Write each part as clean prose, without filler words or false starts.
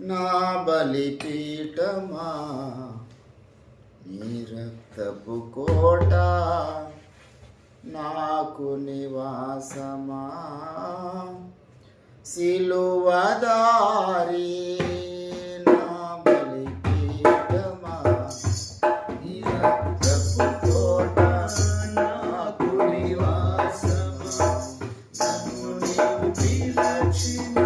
నా బలిపీఠమా నీ రక్తపు కోట నాకు నివాసమా సిలువదారి నా బలిపీఠమా నీ రక్తపు కోట నాకు నివాసమా నన్ను నీవు పిలచిన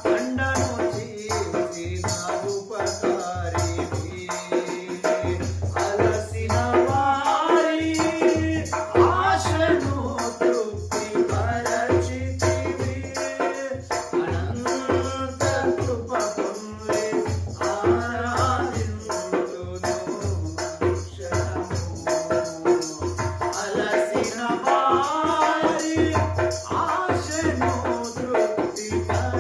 దండను చేసిన ఉపకారివి. అలసిన వారి ఆశను తృప్తిపరచితివి. అనంత కృప పొంది ఆరాధింతును అనుక్షణము. అలసిన వారి ఆశను తృప్తిపరచితివి.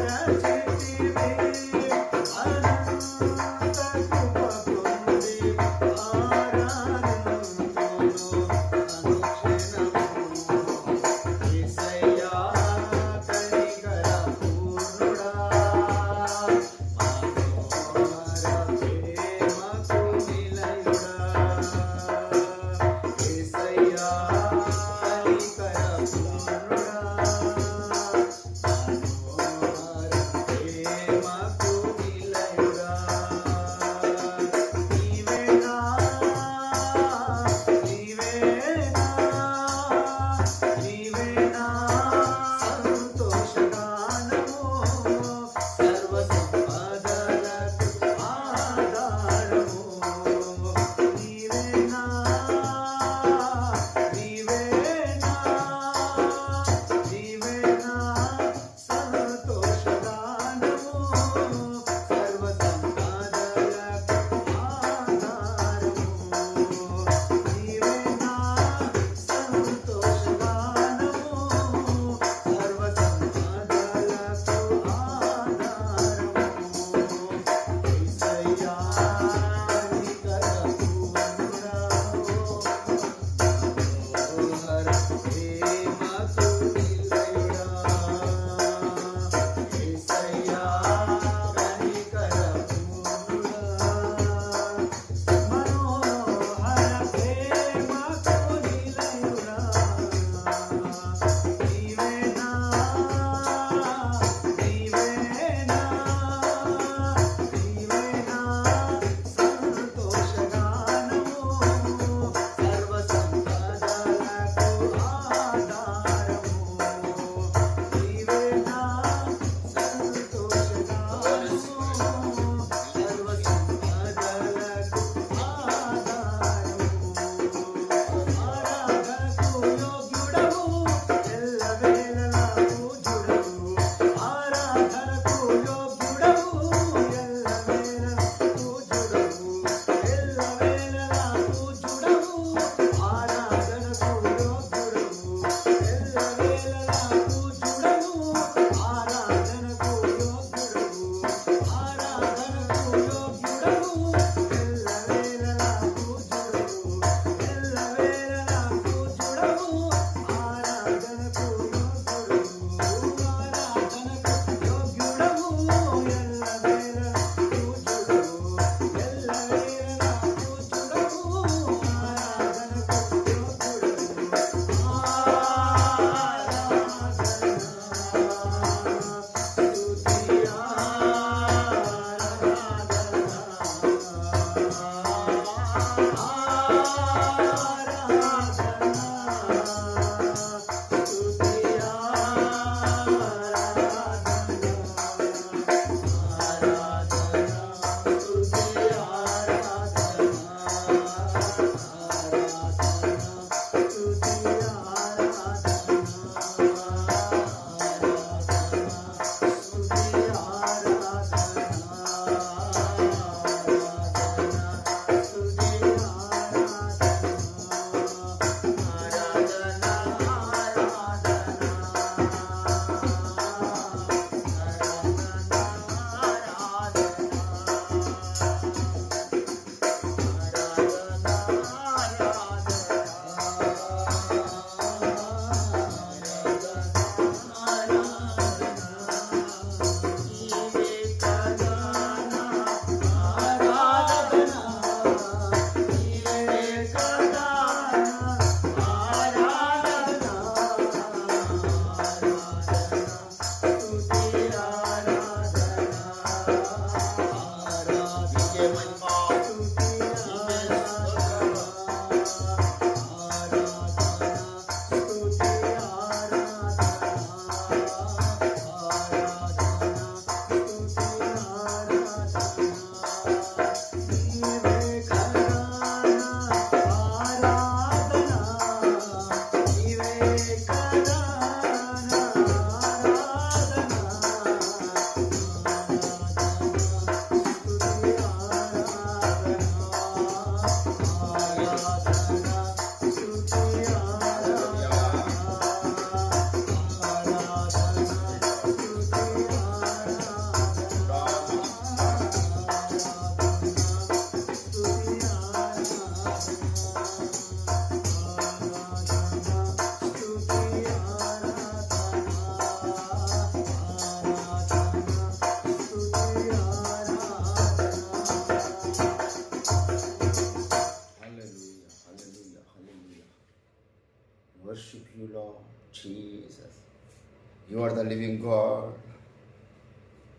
You are the living God.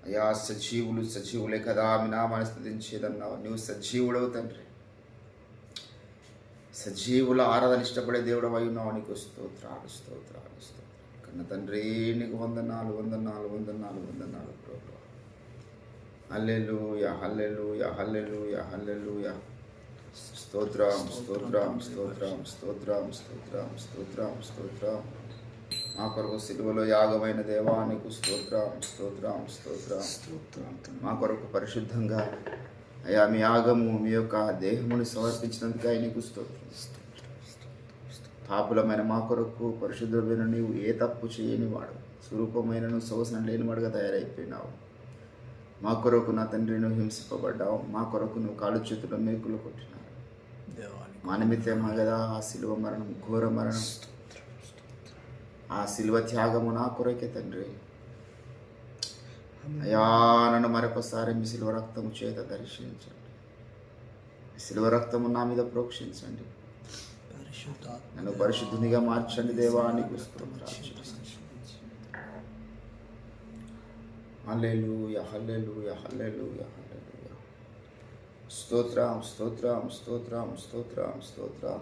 అయ్యా సజీవులే కదా మీ నామాన్ని స్తుతించేదన్నావు. నువ్వు సజీవుడవు తండ్రి. సజీవుల ఆరాధన ఇష్టపడే దేవుడు అయి ఉన్నావు. నీకు స్తోత్రాలు స్తోత్రాలు స్తోత్రాలు కన్న తండ్రి. నీకు వందనాలు ప్రభు. హల్లెలూయా హల్లెలూయా హల్లెలూయా హల్లెలూయా. స్తోత్రం స్తోత్రం స్తోత్రం స్తోత్రం స్తోత్రం స్తోత్రం స్తోత్రం. మా కొరకు సిలువలో యాగమైన దేవా నీకు స్తోత్రం స్తోత్రం స్తోత్రం. మా కొరకు పరిశుద్ధంగా అయ్యా మీ యాగము మీ యొక్క దేహముని సమర్పించినందుకు నీకు స్తోత్రం. పాపులమైన మా కొరకు పరిశుద్ధమైన నీవు ఏ తప్పు చేయని వాడు, స్వరూపమైన సొగసన లేనివాడుగా తయారైపోయినావు. మా కొరకు నా తండ్రి నువ్వు హింసింపబడ్డావు. మా కొరకు నువ్వు కాళ్ళు చేతుల్లో మేకులు కొట్టినావు. మా నిమిత్తమే కదా ఆ శిలువ మరణం, ఘోర మరణం, ఆ శిలువ త్యాగము నా కొరకే తండ్రి. అయ్యా నన్ను మరొకసారి మీ శిలువ రక్తము చేత దర్శించండి. శిలువ రక్తము నా మీద ప్రోక్షించండి. నన్ను పరిశుద్ధునిగా మార్చండి దేవా నీకు స్తోత్రాలు. హల్లెలూయా హల్లెలూయా హల్లెలూయా హల్లెలూయా. స్తోత్రం స్తోత్రం స్తోత్రం స్తోత్రం స్తోత్రం.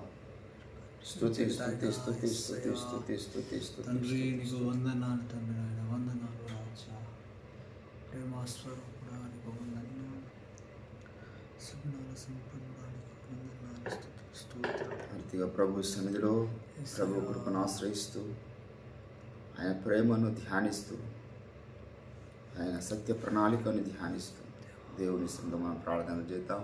స్తుతి స్తుతి స్తుతి స్తుతి స్తుతి స్తుతి స్తుతి. తండ్రి నీకు వందనాలు తండ్రి, నాయన వందనాలు రాజా, ప్రేమాస్వరూపుడా నీకు వందనాలు, సుగుణాల సంపన్నుడా నీకు వందనాలు, స్తోత్రాలు. పూర్తిగా ప్రభు సన్నిధిలో ప్రభు కృపను ఆశ్రయిస్తూ ఆయన ప్రేమను ధ్యానిస్తూ ఆయన సత్య ప్రణాళికను ధ్యానిస్తూ దేవుని సొంతం మనం ప్రార్థన చేద్దాం.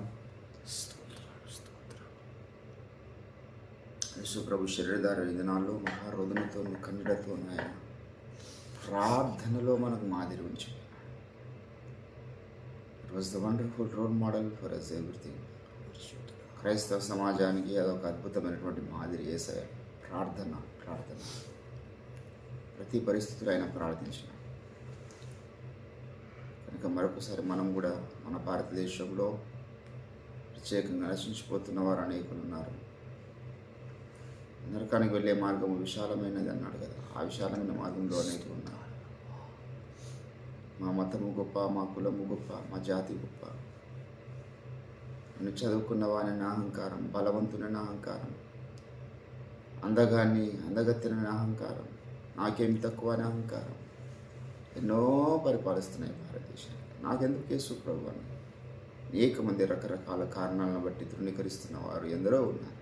యేసు ప్రభు శరీరధార విధానాల్లో మహారోధనతో కన్నడతో ఆయన ప్రార్థనలో మనకు మాదిరి ఉంచి it was the wonderful role model for us everything. క్రైస్తవ సమాజానికి అదొక అద్భుతమైనటువంటి మాదిరి యేసయ్య. ప్రార్థన ప్రార్థన ప్రతి పరిస్థితుల్లో ఆయన ప్రార్థించిన కనుక మరొకసారి మనం కూడా మన భారతదేశంలో ప్రత్యేకంగా నశించిపోతున్న వారు అనేకులు ఉన్నారు. నరకానికి వెళ్ళే మార్గం విశాలమైనది అన్నాడు కదా. ఆ విశాలమైన మార్గంలో అనేకులు ఉన్నారు. మా మతము గొప్ప, మా కులము గొప్ప, మా జాతి గొప్ప, నేను చదువుకున్న వాని అహంకారం, బలవంతుని అహంకారం, అందగత్తెన అహంకారం, నాకేమి తక్కువ అని అహంకారం ఎన్నో పరిపాలిస్తున్నాయి భారతదేశాన్ని. నాకెందుకు యేసు ప్రభు అని అనేక మంది రకరకాల కారణాలను బట్టి తృణీకరిస్తున్న వారు ఎందరో ఉన్నారు.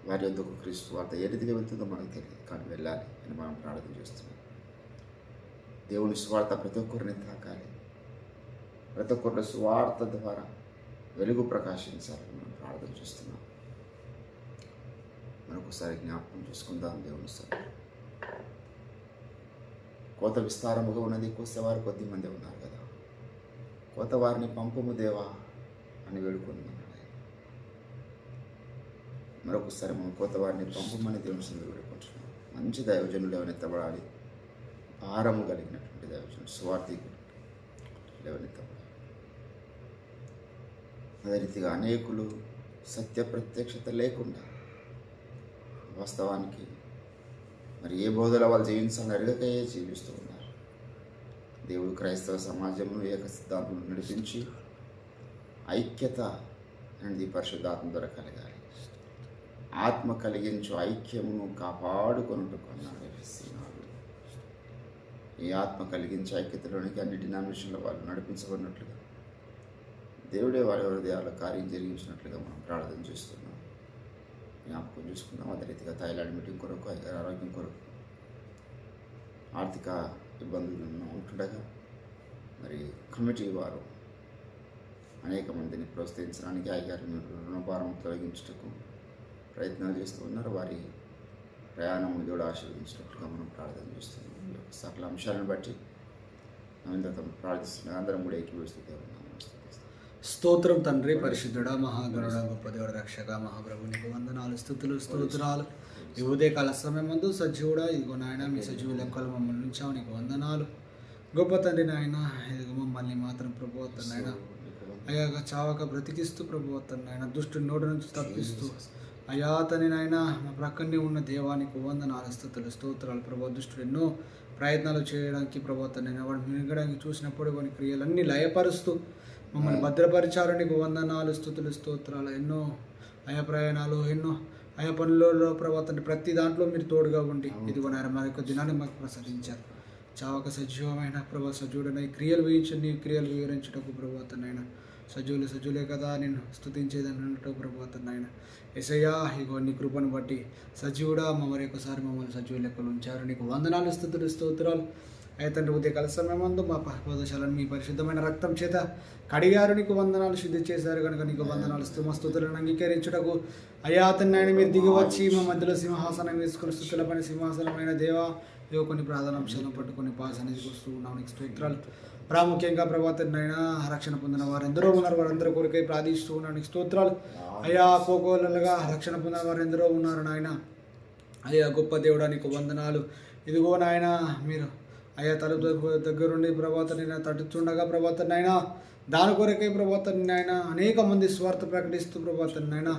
వారి యొద్దకు క్రీస్తు వార్త ఏ రీతిగా వెళ్తుందో మనకు తెలియదు, కానీ వెళ్ళాలి అని మనం ప్రార్థన చేస్తున్నాం. దేవుని స్వార్థ ప్రతి ఒక్కరిని తాకాలి. ప్రతి ఒక్కరి స్వార్థ ద్వారా వెలుగు ప్రకాశించాలని మనం ప్రార్థన చేస్తున్నాం. మరొకసారి జ్ఞాపకం చేసుకుందాం. దేవుని సభ కోత విస్తారముగా ఉన్నది, కోసేవారు కొద్ది మంది ఉన్నారు కదా. కోత వారిని పంపము దేవా అని వేడుకుంటున్నాడు. మరొకసారి మనం కోత వారిని పంపమని దేవుని సన్నిధిలో వేడుకుంటున్నాం. మంచి దైవజనులు లేవనెత్తబడాలి. భారము కలిగినటువంటి దైవజనులు, స్వార్థికులు లేవనెత్తబడాలి. అదే రీతిగా అనేకులు సత్య ప్రత్యక్షత లేకుండా వాస్తవానికి మరి ఏ బోధలో వాళ్ళు జీవించాలని అడగకయే జీవిస్తూ ఉన్నారు. దేవుడు క్రైస్తవ సమాజంలో ఏక సిద్ధాంతం నడిపించి ఐక్యత అనేది పరిశుద్ధాత్మ ద్వారా కలగాలి. ఆత్మ కలిగించు ఐక్యమును కాపాడుకొనుటకు అన్నాడు. ఈ ఆత్మ కలిగించే ఐక్యతలోనికి అన్ని డినామినేషన్ల వాళ్ళు నడిపించబడినట్లుగా దేవుడే వారి హృదయాల కార్యం జరిగించినట్లుగా మనం ప్రార్థన చేస్తున్నాం. జ్ఞాపకం చేసుకుందాం. అదే రీతిగా థాయిలాండ్ మీటింగ్ కొరకు, ఆరోగ్యం కొరకు, ఆర్థిక ఇబ్బందులు ఉంటుండగా మరి కమిటీ వారు అనేక మందిని ప్రోత్సహించడానికి రుణభారం తొలగించటకు ప్రయత్నాలు చేస్తూ ఉన్నారు. వారి ప్రయాణం దేవుడు ఆశీర్వదించినట్లుగా మనం ప్రార్థన చేస్తున్నాం. సకల అంశాలను బట్టి మనం ప్రార్థిస్తున్నాం. అందరం కూడా ఏకీభవిస్తూ దేవుడు స్తోత్రం తండ్రి, పరిశుద్ధుడా, మహాగణుడ, గొప్ప దేవుడ, రక్షక, మహాప్రభు నీకు వందనాలు, స్తుతులు, స్తోత్రాలు. ఈ ఉదయకాల సమయం ముందు సజీవుడా, ఇదిగో నాయన మీ సజీవు లెక్కలు మమ్మల్ని ఉంచావు, నీకు వందనాలు. గొప్ప తండ్రి నాయన, ఇదిగో మమ్మల్ని మాత్రం ప్రభు నాయన అయ్యాక చావక బ్రతికిస్తూ ప్రభు నాయన దుష్టు నోటి నుంచి తప్పిస్తూ అయా తండ్రి నాయన మా ప్రక్కనే ఉన్న దేవానికి వందనాలు స్తుతులు స్తోత్రాలు ప్రభా. దుష్టుడు ఎన్నో ప్రయత్నాలు చేయడానికి ప్రభా తండ్రి వాడు మిగడానికి చూసినప్పుడు వాని క్రియలన్నీ లయపరుస్తూ మమ్మల్ని భద్రపరిచారు. నీకు వందనాలు స్తుతులు స్తోత్రాలు. ఎన్నో అయా ప్రయాణాలు, ఎన్నో ఆయా పనులలో ప్రభా తండ్రి ప్రతి దాంట్లో మీరు తోడుగా ఉండి ఇదిగో నాయన మా యొక్క దినాన్ని మాకు ప్రసాదించారు. చావక సజీవమైన ప్రభా సజీవుడైన ఈ క్రియలు వేయించండి, ఈ క్రియలు వివరించటకు ప్రభా తండ్రి సజీవులే కదా నేను స్తుతించేదని అన్నట్టు ప్రభా తండ్రి యేసయ్యా ఇగో నీ కృపను బట్టి సజీవుడా మమ్మల్ని ఒకసారి మమ్మల్ని సజీవ లెక్కలు ఉంచారు. నీకు వందనాలు స్తుతులు స్తోత్రాలు. అయితే ఉదయకాల సమయమందు మా ప్రదేశాలను మీ పరిశుద్ధమైన రక్తం చేత కడిగారు. నీకు వందనాలు, శుద్ధి చేశారు కనుక నీకు వందనాలు. స్తుతులను అంగీకరించుటకు అయ్యా తండ్రి మీరు దిగి వచ్చి మా మధ్యలో సింహాసనం వేసుకుని స్థుతుల పని సింహాసనమైన దేవా ఇవో కొన్ని ప్రాధాన్యాంశాలను పట్టుకొని సన్నిధికి వస్తూ ఉన్నాం. నీకు స్తోత్రాలు. ప్రాముఖ్యంగా ప్రభా తండ్రి రక్షణ పొందిన వారు ఎందరో ఉన్నారు, వారందరూ కొరకై ప్రార్థిస్తూ ఉన్నాను. నీకు స్తోత్రాలు. అయ్యా కోకోలలుగా రక్షణ పొందిన వారు ఎందరో ఉన్నారు నాయన. అయ్యా గొప్ప దేవుడా నీకు వందనాలు. ఇదిగో నాయన మీరు అయ్యా తలుపు దగ్గరుండి ప్రభాతని తట్టుచుండగా ప్రభాతని అయినా దాని కొరకే ప్రభాతని ఆయన అనేక మంది స్వార్థ ప్రకటిస్తూ ప్రభాతని ఆయన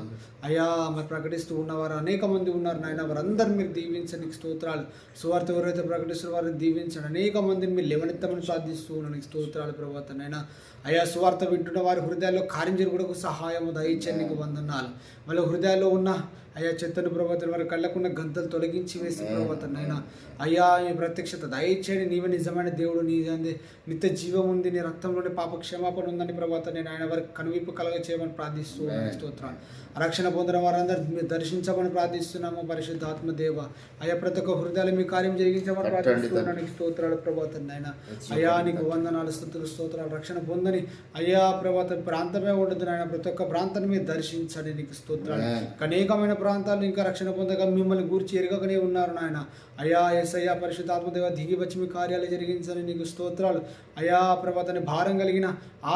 అయ్యా మరి ప్రకటిస్తూ ఉన్నవారు అనేక మంది ఉన్నారు నాయన. వారందరూ మీరు దీవించండి స్తోత్రాలు. స్వార్థ ఎవరైతే ప్రకటిస్తున్న వారిని దీవించండి. అనేక మందిని మీరు లేవనెత్తమని ప్రార్థిస్తూ ఉన్నాను స్తోత్రాలు ప్రభాతని అయినా. అయ్యా స్వార్థ వింటున్న వారి హృదయాల్లో కార్యం జరుగుటకు సహాయము దయచేయండి. నీకు వందనాలు. వాళ్ళ హృదయాల్లో ఉన్న అయ్యా చెత్తను ప్రభాతం వారి కళ్ళకున్న గంతలు తొలగించి వేసి ప్రభాతం అయినా అయ్యా ఈ ప్రత్యక్షత దయచేయండి. నీవే నిజమైన దేవుడు, నీ నిత్య జీవం ఉంది, నీ రక్తంలోని పాప క్షమాపణ ఉందని ప్రభాతం నేను ఆయన వారికి కనువిప్పు కలగ చేయమని ప్రార్థిస్తూ స్తోత్రాలు. రక్షణ పొందిన వారందరూ మీరు దర్శించమని ప్రార్థిస్తున్నాము. పరిశుద్ధాత్మ దేవ అయ్యా ప్రతి ఒక్క హృదయాలు మీ కార్యం జరిగించమని ప్రార్థిస్తున్నాను. స్తోత్రాలు ప్రభాతం ఆయన అయ్యా నీకు వందనాలు స్తుతులు స్తోత్రాలు. రక్షణ పొందని అయ్యా ప్రభాతం ప్రాంతమే ఉండదు నాయన. ప్రతి ఒక్క ప్రాంతాన్ని మీరు దర్శించండి. నీకు స్తోత్రాలు. అనేకమైన ప్రాంతాలు ఇంకా రక్షణ పొందగా మిమ్మల్ని గూర్చి ఎరగకనే ఉన్నారు నాయన. అయ్యా యేసయ్యా పరిశుద్ధాత్మదేవ దిగి వచ్చి మీ కార్యాలు జరిగించని నీకు స్తోత్రాలు. అయ్యా ప్రభాతాన్ని భారం కలిగిన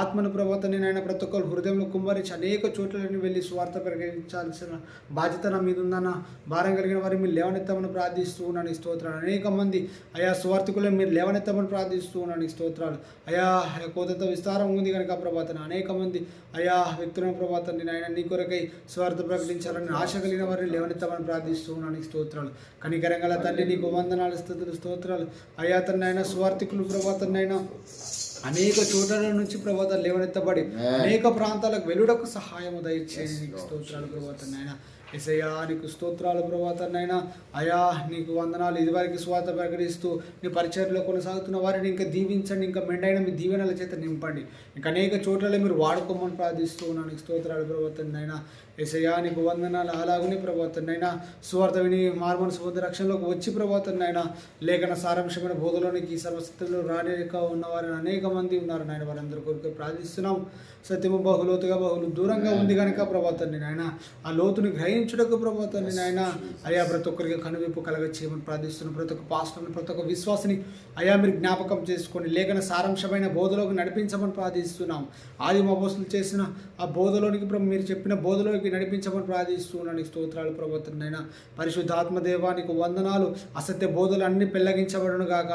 ఆత్మను ప్రభాతాన్ని నాయన ప్రతి ఒక్కరు హృదయంలో కుమ్మరించి అనేక చోట్లని వెళ్ళి స్వార్థ ప్రకటించాల్సిన బాధ్యత నా మీద ఉందన్న భారం కలిగిన వారిని మీరు లేవనెత్తమని ప్రార్థిస్తూ ఉన్నాను స్తోత్రాలు. అనేక మంది అయా స్వార్థకులను మీరు లేవనెత్తమని ప్రార్థిస్తూ ఉన్నాను స్తోత్రాలు. అయా కోతంత విస్తారం ఉంది కనుక ప్రభాతాన్ని అనేక మంది అయా వ్యక్తులను ప్రభాతాన్ని నాయన నీ కొరకై స్వార్థ ప్రకటించాలని ఆశ కలిగిన వారిని లేవనెత్తమని ప్రార్థిస్తూ ఉన్నాను స్తోత్రాలు. కనికరంగల తండ్రి నీకు వందనాలు స్తుతులు స్తోత్రాలు. అయ్యా తన్నైనా స్వార్థికులు ప్రభాతన్నైనా అనేక చోట్ల నుంచి ప్రభాతాలు లేవనెత్తబడి అనేక ప్రాంతాలకు వెలుడకు సహాయము దయచేసి నీకు స్తోత్రాలు ప్రభాతన్నైనా. యేసయ్యా నీకు స్తోత్రాలు ప్రభాతన్నైనా. అయా నీకు వందనాలు. ఇదివరకు స్వార్థ ప్రకటిస్తూ నీ పరిచర్లో కొనసాగుతున్న వారిని ఇంకా దీవించండి. ఇంకా మెండైన మీ దీవెనల చేత నింపండి. ఇంకా అనేక చోట్ల మీరు వాడుకోమని ప్రార్థిస్తూ ఉన్నాను. నీకు స్తోత్రాలు ప్రభాతన్నైనా. యేసయ్యా నీకు వందనాలు. అలాగనే ప్రభాతన్నైనా స్వార్థ విని మార్మను సముద్ర రక్షణలోకి వచ్చి ప్రభాతన్నైనా లేఖన సారాంశమైన బోధలోనికి సర్వశక్తులు రానిక ఉన్నవారిని అనేక మంది ఉన్నారు నాయన. వారందరి కొరకు ప్రార్థిస్తున్నాం. సత్యము బహులోతుగా బహుళ దూరంగా ఉంది కనుక ప్రభాతాన్ని నాయన ఆ లోతుని గ్రహించుటకు ప్రభాతాన్ని నాయన అయా ప్రతి ఒక్కరికి కనువిప్పు కలగ చేయమని ప్రార్థిస్తున్నాం. ప్రతి ఒక్క పాస్టర్ని ప్రతి ఒక్క విశ్వాసిని అయా మీరు జ్ఞాపకం చేసుకొని లేఖన సారాంశమైన బోధలోకి నడిపించమని ప్రార్థిస్తున్నాం. ఆదిమ అపోస్తులు చేసిన ఆ బోధలోనికి మీరు చెప్పిన బోధలోకి నడిపించమని ప్రార్థిస్తున్నాను. స్తోత్రాలు ప్రభాతాన్ని నాయన. పరిశుద్ధాత్మదేవానికి వందనాలు. అసత్య బోధలు అన్ని పెళ్లగించబడును గాక.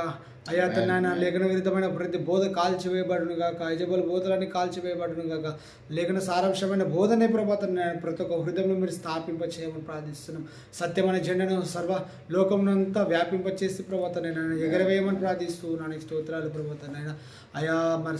అయ్యా తన లేఖన విరుద్ధమైన ప్రతి బోధ కాల్చివేయబడును గాక. యజబల్ బోధలన్నీ కాల్చివేయబడును గాక. లేఖన సారాంశమైన బోధనే ప్రభాతం ప్రతి ఒక్క హృదయంలో మీరు స్థాపింప చేయమని ప్రార్థిస్తున్నాం. సత్యమైన జెండను సర్వ లోకమునంతా వ్యాపింపచేసి ప్రభాతం నేను ఎగరవేయమని ప్రార్థిస్తూ ఉన్నాను. స్తోత్రాలు ప్రభాతం నాయన. అయా మరి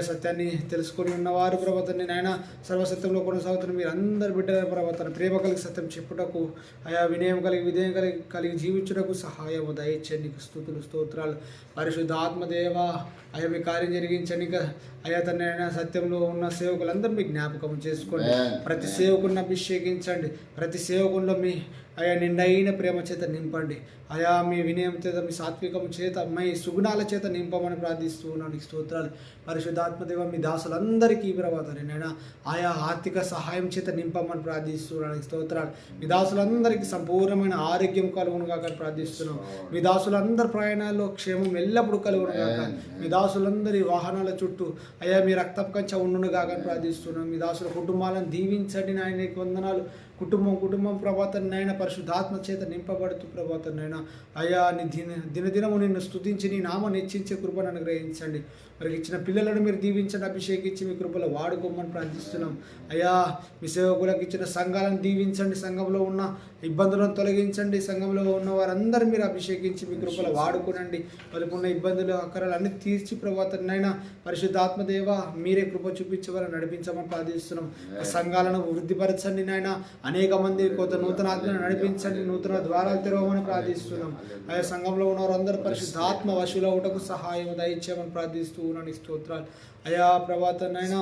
సత్యాన్ని తెలుసుకొని ఉన్నవారు ప్రభాతాన్ని నాయన సర్వసత్యంలో కొనసాగుతున్న మీరు అందరు బిడ్డల ప్రభాతాన్ని ప్రేమ కలిగి సత్యం చెప్పుటకు అయా వినయం కలిగి విధేయం కలిగి జీవించుటకు సహాయము దయచేయండి. నీకు స్తుతులు స్తోత్రాలు. పరిశుద్ధ ఆత్మదేవ అయా మీ కార్యం జరిగించండి. అయా తన సత్యంలో ఉన్న సేవకులందరూ మీ జ్ఞాపకం చేసుకోండి. ప్రతి సేవకుని అభిషేకించండి. ప్రతి సేవకుల్లో మీ అయా నిండైన ప్రేమ చేత నింపండి. అయా మీ వినయం చేత మీ సాత్వికం చేత మీ సుగుణాల చేత నింపమని ప్రార్థిస్తూ ఉన్నాను. స్తోత్రాలు. పరిశుద్ధాత్మదేవ మీ దాసులందరికీ ప్రభాతాన్ని నైనా ఆయా ఆర్థిక సహాయం చేత నింపమని ప్రార్థిస్తున్నాను. స్తోత్రాలు. మీ దాసులందరికీ సంపూర్ణమైన ఆరోగ్యం కలుగును కాక ప్రార్థిస్తున్నాం. మీ దాసులందరి ప్రయాణాల్లో క్షేమం ఎల్లప్పుడూ కలుగును కాక. మీ దాసులందరి వాహనాల చుట్టూ అయా మీ రక్తపు కంచె ఉండును కాక ప్రార్థిస్తున్నాం. మీ దాసుల కుటుంబాలను దీవించండి నాయన. వందనాలు. కుటుంబం ప్రభా తండ్రి నాయన పరిశుద్ధాత్మ చేత నింపబడుతూ ప్రభా తండ్రి నాయన అయా నీ దినదినము నిన్ను స్తుతించి నీ నామాన్ని హెచ్చించే కృపను అనుగ్రహించండి. వారికి ఇచ్చిన పిల్లలను మీరు దీవించండి, అభిషేకించి మీ కృపలో వాడుకోమని ప్రార్థిస్తున్నాం. అయ్యా మీ సేవకులకు ఇచ్చిన సంఘాలను దీవించండి, సంఘంలో ఉన్న ఇబ్బందులను తొలగించండి, సంఘంలో ఉన్న వారందరూ మీరు అభిషేకించి మీ కృపలో వాడుకోనండి. వాళ్ళకు ఉన్న ఇబ్బందులు అక్కరాలు అన్ని తీర్చి ప్రభా తండ్రి నాయన పరిశుద్ధాత్మదేవ మీరే కృప చూపించే వారిని నడిపించమని ప్రార్థిస్తున్నాం. సంఘాలను వృద్ధిపరచండి నాయన, అనేక మంది కొత్త నూతన ఆత్మను నడిపించండి, నూతన ద్వారాలు తెరవమని ప్రార్థిస్తున్నాం. ఆయా సంఘంలో ఉన్న వారందరూ పరిశుద్ధాత్మ వశువులో ఉండకు సహాయం దయచేయమని ప్రార్థిస్తూ ఉన్నాను. స్తోత్రాలు అయా ప్రభా తండ్రి నాయన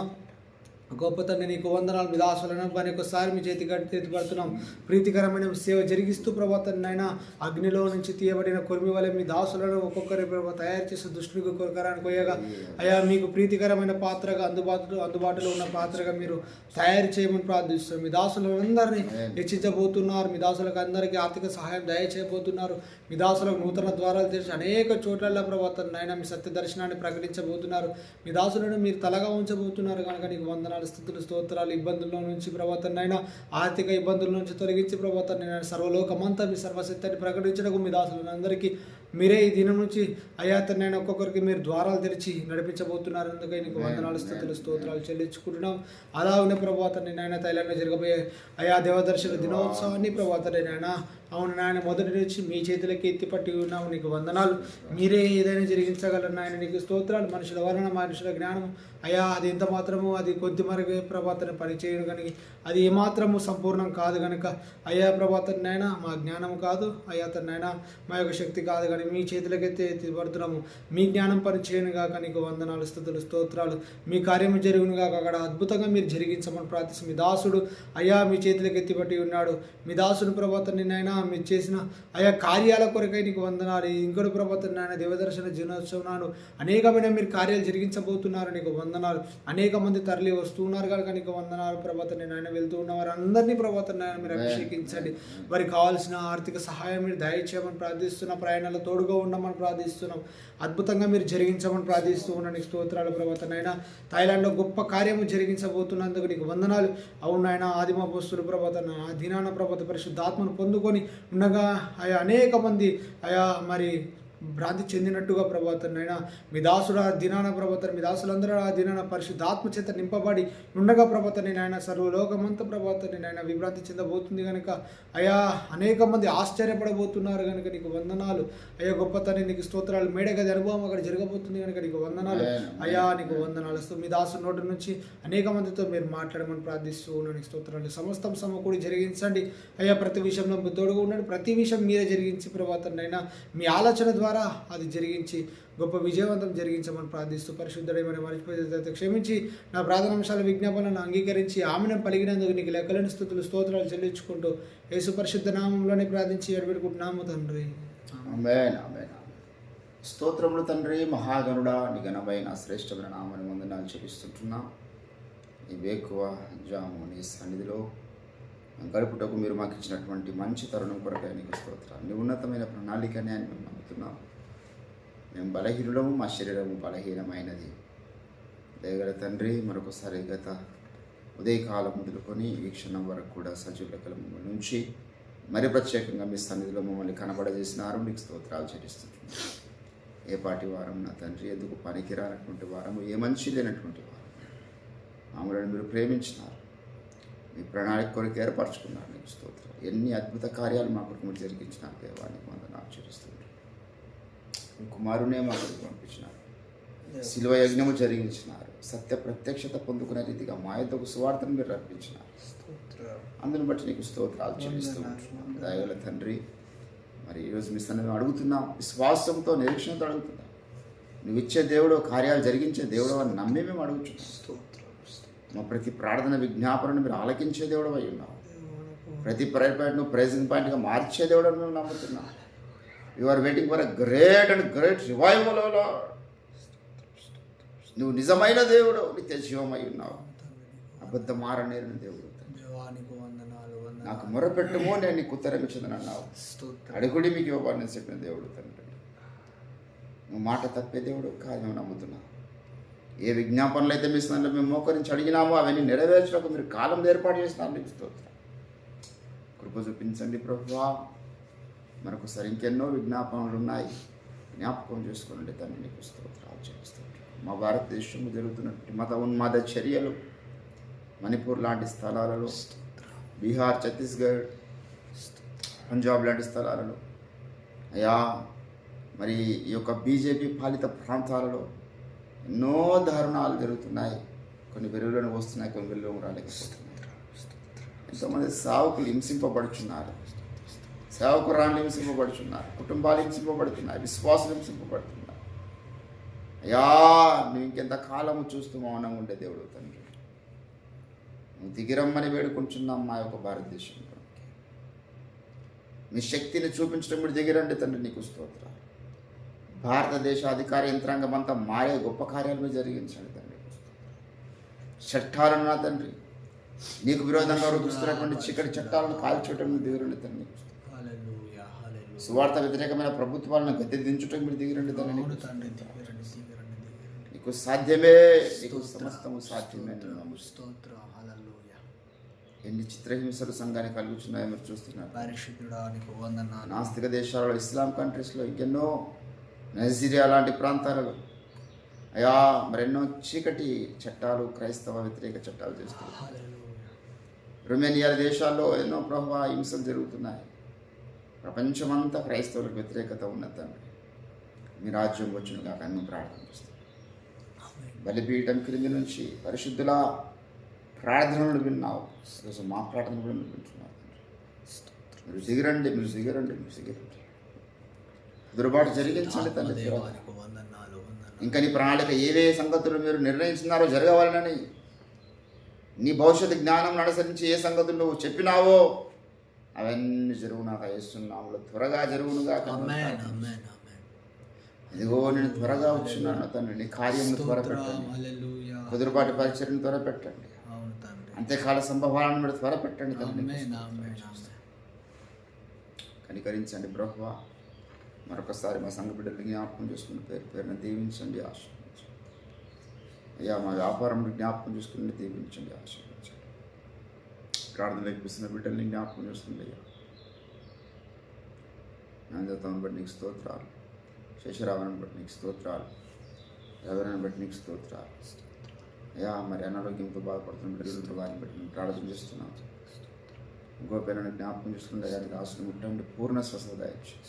గొప్ప తండ్రి నీకు వందనాలు. మీ దాసులను ఒకసారి మీ చేతి గట్టి ఎత్తుపడుతున్నాం. ప్రీతికరమైన సేవ జరిగిస్తూ ప్రభా తండ్రి నాయన అగ్నిలో నుంచి తీయబడిన కొరిమి వలె మీ దాసులను ఒక్కొక్కరి ప్రభా తయారు చేసి దుష్టునికి కొరకరానికి పోయగా అయా మీకు ప్రీతికరమైన పాత్రగా అందుబాటులో ఉన్న పాత్రగా మీరు తయారు చేయమని ప్రార్థిస్తున్నాం. మీ దాసులందరినీ హెచ్చించబోతున్నారు. మీ దాసులకు అందరికీ ఆర్థిక సహాయం దయచేయబోతున్నారు. మీ దాసులకు నూతన ద్వారాలు తెరిచి అనేక చోట్ల ప్రభా తండ్రి నాయన మీ సత్య దర్శనాన్ని ప్రకటించబోతున్నారు. మీ దాసులను మీరు తలగా ఉంచబోతున్నారు కనుక నీకు వందనాలు, స్తుతులు, స్తోత్రాలు. ఇబ్బందుల నుంచి ప్రభా తండ్రి నాయన ఆర్థిక ఇబ్బందుల నుంచి తొలగించి ప్రభా తండ్రి నాయన సర్వలోకమంతా మీ సర్వశక్తిని ప్రకటించడం మీ దాసులందరికీ మీరే ఈ దినం నుంచి అయా తండ్రి నాయన ఒక్కొక్కరికి మీరు ద్వారాలు తెరిచి నడిపించబోతున్నారు. అందుకే నీకు వందనాలు, స్తుతులు, స్తోత్రాలు చెల్లించుకుంటున్నాం. అలా ఉన్న ప్రభా తండ్రి నాయన తైలంగా జరగబోయే అయా దేవదర్శన దినోత్సవాన్ని ప్రభా తండ్రి నాయన అవును నాయన మొదటి నుంచి మీ చేతులకి ఎత్తిపట్టి ఉన్నాము. నీకు వందనాలు. మీరే ఏదైనా జరిగించగలరు నాయన, నీకు స్తోత్రాలు. మనుషుల వలన మనుషుల జ్ఞానం అయ్యా అది ఎంత మాత్రము అది కొద్ది మరుగు ప్రభాతని పనిచేయను కనుక అది ఏమాత్రము సంపూర్ణం కాదు కనుక అయ్యా ప్రభాతని నాయన మా జ్ఞానం కాదు అయ్యా తన నాయన మా యొక్క శక్తి కాదు కానీ మీ చేతులకైతే ఎత్తిపడుతున్నాము. మీ జ్ఞానం పనిచేయను కాక నీకు వందనాలు, స్తుతులు, స్తోత్రాలు. మీ కార్యము జరుగును కాక అక్కడ అద్భుతంగా మీరు జరిగించమని ప్రార్థిస్తాం. మీ దాసుడు అయ్యా మీ చేతులకు ఎత్తిపట్టి ఉన్నాడు. మీ దాసుడు ప్రభాతని నాయన మీరు చేసిన ఆయా కార్యాల కొరకై నీకు వందనాలు. ఇంకొక ప్రభాతం నాయన దేవదర్శన దినోత్సవం నాడు అనేకమైన మీరు కార్యాలు జరిగించబోతున్నారు. నీకు వందనాలు. అనేక మంది తరలి వస్తున్నారు కనుక నీకు వందనాలు ప్రభాతం. నాయన వెళ్తూ ఉన్న వారు అందరినీ ప్రభాతం నాయన మీరు అభిషేకించండి. వారికి కావాల్సిన ఆర్థిక సహాయం మీరు దయచేయమని ప్రార్థిస్తున్నాం. ప్రయాణాలు తోడుగా ఉండమని ప్రార్థిస్తున్నాం. అద్భుతంగా మీరు జరిగించమని ప్రార్థిస్తూ ఉన్నాను. నీకు స్తోత్రాలు ప్రభాతం. నాయన థాయిలాండ్లో గొప్ప కార్యము జరిగించబోతున్నందుకు నీకు వందనాలు. అవును నాయన ఆదిమ పోస్తులు ప్రభాతం ఆ దినాన ప్రభాత పరిశుద్ధాత్మను పొందుకొని ఉండగా ఆయా అనేక మంది ఆయా మరి భ్రాంతి చెందినట్టుగా ప్రభాతం నైనా మీ దాసుడు ఆ దినాన ప్రభాతం మీ దాసులందరూ ఆ దినాన పరిశుద్ధాత్మ చేత నింపబడి ఉండగా ప్రభాతాన్ని నాయన సర్వలోకమంతా ప్రభాతాన్ని నాయన విభ్రాంతి చెందబోతుంది కనుక అయా అనేక మంది ఆశ్చర్యపడబోతున్నారు కనుక నీకు వందనాలు. అయ్యా గొప్పతని నీకు స్తోత్రాలు. మేడగది అనుభవం అక్కడ జరగబోతుంది కనుక నీకు వందనాలు. అయ్యా నీకు వందనాలు. మీ దాసు నోటి నుంచి అనేక మందితో మీరు మాట్లాడమని ప్రార్థిస్తూ ఉన్నాను. నీకు స్తోత్రాలు. సమస్తం సమకూడి జరిగించండి అయ్యా. ప్రతి విషయంలో తోడుగా ఉండండి. ప్రతి విషయం మీరే జరిగించి ప్రభాతాన్ని అయినా మీ ఆలోచన ద్వారా అది జరిగించి గొప్ప విజయవంతం జరిగించమని ప్రార్థిస్తూ పరిశుద్ధుడైన మరిచిపోతే క్షమించి నా ప్రార్థనాంశాల విజ్ఞాపనను అంగీకరించి ఆమెను పలిగినందుకు నీకు లెక్కలేని స్తుతులు స్తోత్రాలు చెల్లించుకుంటూ యేసు పరిశుద్ధ నామంలోనే ప్రార్థించి ఎడబెట్టుకుంటున్నాము తండ్రి. ఆమేన్ ఆమేన్. స్తోత్రములు తండ్రి. మహాగణుడా నీ ఘనమైన శ్రేష్టమైన నామని వందనాలు చెల్లిస్తుంటున్నాం. ఈ వేకువ జాము నీ సన్నిధిలో గడుపుటకు మీరు మాకు ఇచ్చినటువంటి మంచి తరుణం కొరకై నీకు స్తోత్రాలు. నీ ఉన్నతమైన ప్రణాళికనే అని మేము నమ్ముతున్నాం. మేము బలహీనులము, మా శరీరము బలహీనమైనది. దయగల తండ్రి మరొకసారి గత ఉదయకాలం మొదలుకొని ఈ క్షణం వరకు కూడా సజీవుల నుంచి మరి ప్రత్యేకంగా మీ సన్నిధిలో మమ్మల్ని కనబడజేసినారు. మీకు స్తోత్రాలు చెల్లిస్తున్నాం. ఏ పాటి వారం నా తండ్రి, ఎందుకు పనికిరానటువంటి వారము, ఏ మంచి లేనటువంటి వారం మమ్మల్ని మీరు ప్రేమించినారు. మీ ప్రణాళిక కొరకు ఏర్పరచుకున్నారు. నీకు స్తోత్రం. ఎన్ని అద్భుత కార్యాలు మా కొరకు మీరు జరిగించినారు దేవానికి వందనాలు చెల్లిస్తుంటారు. మీ కుమారునే మా కొరకు పంపించినారు. శిలువ యజ్ఞము జరిగించినారు. సత్య ప్రత్యక్షత పొందుకునే రీతిగా మా యొద్దకు సువార్తను మీరు రప్పించినారు. అందుని బట్టి నీకు స్తోత్రాలు చెల్లిస్తూ ఉంటున్నాం. దయగల తండ్రి, మరి ఈరోజు మీ స్థానం అడుగుతున్నాం. విశ్వాసంతో నిరీక్షణతో అడుగుతున్నాం. నువ్వు ఇచ్చే దేవుడు, కార్యాలు జరిగించే దేవుడు అని నమ్మి మేము అడుగుతున్నాం. మా ప్రతి ప్రార్థన విజ్ఞాపనను మీరు ఆలకించే దేవుడు అయి ఉన్నావు. ప్రతి ప్రేయర్ పాయింట్ను ప్రైజింగ్ పాయింట్గా మార్చే దేవుడు అని మేము నమ్ముతున్నాం. You are waiting for a great and great revival. నువ్వు నిజమైన దేవుడు, నిత్య జీవమై ఉన్నావు. అబద్ధం ఆరనేరిన దేవుడు. నాకు మొరపెట్టుమో నేను నీకు ఉత్తరమిచ్చదనన్నావు. అడుగుడి మీకు ఇవ్వబడిన చెప్పిన దేవుడు తండ్రి. నువ్వు మాట తప్పే దేవుడు కాదు మేము నమ్ముతున్నావు. ఏ విజ్ఞాపనలు అయితే మీ స్థానంలో మేము మోకరించి అడిగినామో అవన్నీ నెరవేర్చడానికి మీరు కాలం ఏర్పాటు చేసినారు. నీకు స్తోత్రం. కృప చూపించండి ప్రభువా. మరొకసారి ఇంకెన్నో విజ్ఞాపనలు ఉన్నాయి, జ్ఞాపకం చేసుకోండి తండ్రి. నీకు స్తోత్రాలు చేస్తాను. మా భారతదేశంలో జరుగుతున్నటువంటి మత ఉన్మాద చర్యలు మణిపూర్ లాంటి స్థలాలలో, బీహార్, ఛత్తీస్గఢ్, పంజాబ్ లాంటి స్థలాలలో, అయా మరి ఈ యొక్క బీజేపీ పాలిత ప్రాంతాలలో ఎన్నో దారుణాలు జరుగుతున్నాయి. కొన్ని వెలుగులను వస్తున్నాయి, కొన్ని వెలుగు రాలేకపోతున్నాయి. ఎంతోమంది సేవకులు హింసింపబడుచున్నారు, సేవకురాళ్ళు హింసింపబడుచున్నారు, కుటుంబాలు హింసింపబడుతున్నాయి, విశ్వాసులు హింసింపబడుతున్నారు. అయ్యా నువ్వు ఇంకెంత కాలము చూస్తూ మౌనంగా ఉండే దేవుడు తండ్రి. నువ్వు దిగిరమ్మని వేడుకుంటున్నాం మా యొక్క భారతదేశంలో. మీ శక్తిని చూపించడం మీరు దిగిరండి తండ్రి. నీకు స్తోత్రం. భారతదేశ అధికార యంత్రాంగం అంతా మారే గొప్ప కార్యాలు మీరు జరిగించండి తండ్రి. చట్టాలను నా తండ్రి, నీకు విరోధంగా రూపిస్తున్నటువంటి చీకటి చట్టాలను కాల్చడం మీరు దిగిరండి తండ్రి. సువార్త వ్యతిరేకమైన ప్రభుత్వాలను గద్దె దించుటం మీరు దిగిరండి తండ్రి. నీకు సాధ్యమే, నీకు సమస్తము సాధ్యమే. ఎన్ని చిత్రహింసలు సంఘానికి కలుగుతున్నాయో మీరు చూస్తున్నారు. నాస్తిక దేశాలలో, ఇస్లాం కంట్రీస్లో, ఇంకెన్నో నైజీరియా లాంటి ప్రాంతాలలో అయా మరెన్నో చీకటి చట్టాలు, క్రైస్తవ వ్యతిరేక చట్టాలు చేస్తున్నారు. రొమేనియా దేశాల్లో ఎన్నో ప్రభావ హింసలు జరుగుతున్నాయి. ప్రపంచమంతా క్రైస్తవులకు వ్యతిరేకత ఉన్న తండ్రి. మీ రాజ్యం వచ్చిన కాక మేము ప్రార్థన చేస్తాం. బలిపీఠం క్రింది నుంచి పరిశుద్ధుల ప్రార్థనలు విన్నావు. ఈరోజు మా ప్రార్థన కూడా మీరు వింటున్నారు. మీరు దిగిరండి, మీరు దిగిరండి, మీరు దిగిరండి. దుర్బాటు జరిగించండి తండ్రి. ఇంకా నీ ప్రణాళిక ఏవే సంగతులు మీరు నిర్ణయించినారో జరగవాలని, నీ భవిష్యత్తు జ్ఞానం అనుసరించి ఏ సంగతులు నువ్వు చెప్పినావో అవన్నీ జరుగునాక వేస్తున్నాములు త్వరగా జరుగునుగా. ఇదిగో నేను త్వరగా వచ్చున్నాను తండ్రి. నీ కార్యమును త్వరపెట్టండి, కుదురుబాటు పరిచర్ని త్వరపెట్టండి, అంత్యకాల సంభవాలను మీరు త్వరపెట్టండి తండ్రి. కనికరించండి ప్రభువా. మరొకసారి మా సంఘ బిడ్డలు జ్ఞాపకం చేసుకుని పేరు పేరున దీవించండి, ఆశీర్వదించండి. అయ్యా మా వ్యాపారం జ్ఞాపకం చేసుకుని దీవించండి, ఆశీర్వదించండి. ప్రార్థన ఎక్కిస్తున్న బిడ్డల్ని జ్ఞాపకం చేసుకుంది అయ్యా. నందతను బట్టి నీకు స్తోత్రాలు, శేషరావుని బట్టి నీకు స్తోత్రాలు, ఎవరిని బట్టి నీకు స్తోత్రాలు. అయ్యా మరి అనారోగ్యంతో బాధపడుతున్న బిడ్డలతో వారిని బట్టి నేను ప్రార్థన చేస్తున్నాను. ఇంకో పేరుని జ్ఞాపకం చేసుకుంటే దానికి ఆశలు ముట్టండి, పూర్ణ స్వస్థత దయచేయండి.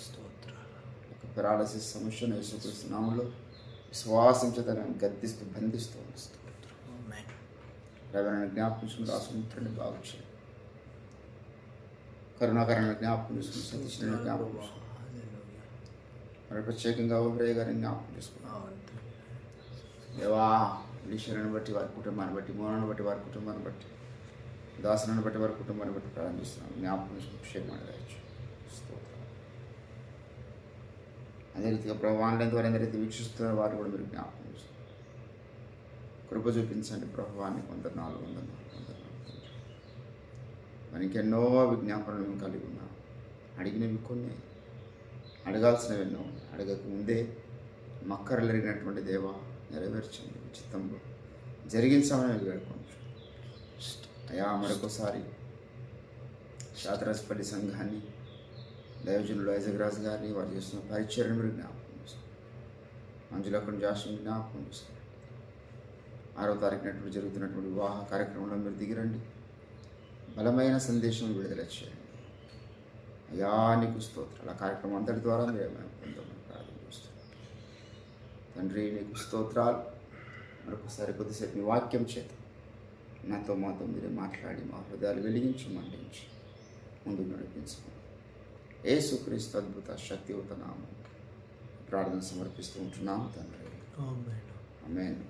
పెరాలసిస్ సమస్యను యేసుక్రీస్తు నామములో విశ్వాసం చేత నేను గద్దిస్తూ బంధిస్తూ రవీణ జ్ఞాపకం చేసుకుని రాసుకుంటాన్ని బాగు చేయండి. కరుణాకరణ జ్ఞాపకం చేసుకుని, సతీశ్వరుని జ్ఞాపకం చేసుకుని, మరి ప్రత్యేకంగా ఓబ్రయ్య గారిని జ్ఞాపకం చేసుకున్నాం. దేవా ఈశ్వరుని బట్టి వారి కుటుంబాన్ని బట్టి, మోనాన్ని బట్టి వారి కుటుంబాన్ని బట్టి, దాసులను బట్టి వారి కుటుంబాన్ని బట్టి ప్రారంభిస్తున్నాను. జ్ఞాపకం చేసుకుని క్షేమాన్ని దయచేయండి. అదే రీతిగా ప్రభు ఆన్లైన్ ద్వారా ఎందరైతే వీక్షిస్తున్న వారు కూడా మీరు జ్ఞాపకం చేస్తారు. కృప చూపించండి ప్రభువాన్ని. 100 మనకి ఎన్నో విజ్ఞాపనలు మేము కలిగి ఉన్నాం. అడిగినవి కొన్ని, అడగాల్సినవి ఎన్నో. అడగక ముందే మక్కరలిగినటువంటి దేవ నెరవేర్చండి, చిత్తంలో జరిగించామని వేడుకోండి. అయా మరొకసారి శాతరాజపల్లి సంఘాన్ని, దైవజనులు ఐజగ్రాజ్ గారిని, వారు చేస్తున్న పరిచర్ని మీరు జ్ఞాపకం చేస్తారు. మంజులక్కను జాషుని జ్ఞాపకం చేస్తారు. 6వ తారీఖున జరుగుతున్నటువంటి వివాహ కార్యక్రమంలో మీరు దిగిరండి, బలమైన సందేశం విడుదల చేయండి. అయ్యా నీకు స్తోత్రాలు. ఆ కార్యక్రమం అంతటి ద్వారా మీరు పొందమని ప్రార్థన చేస్తాం తండ్రి. నీకు స్తోత్రాలు. మరొకసారి కొద్దిసేపు మీ వాక్యం చేత నాతో మాతో మీరే మాట్లాడి మా హృదయాలు వెలిగించి మండించి ముందుకు నడిపించమని యేసుక్రీస్తు అద్భుత శక్తియుత నామం ప్రార్థన సమర్పిస్తూ ఉంటున్నాము తండ్రి. ఆమేన్.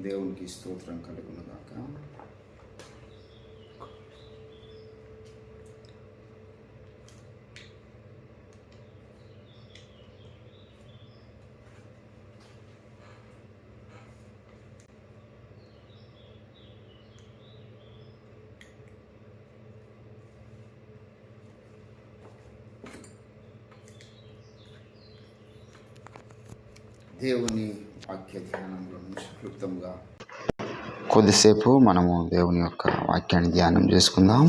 దేవునికి స్తోత్రం కలుగునుగాక. దేవుని వాక్య ధ్యానంలో నుంచి క్లుప్తంగా కొద్దిసేపు మనము దేవుని యొక్క వాక్యాన్ని ధ్యానం చేసుకుందాం.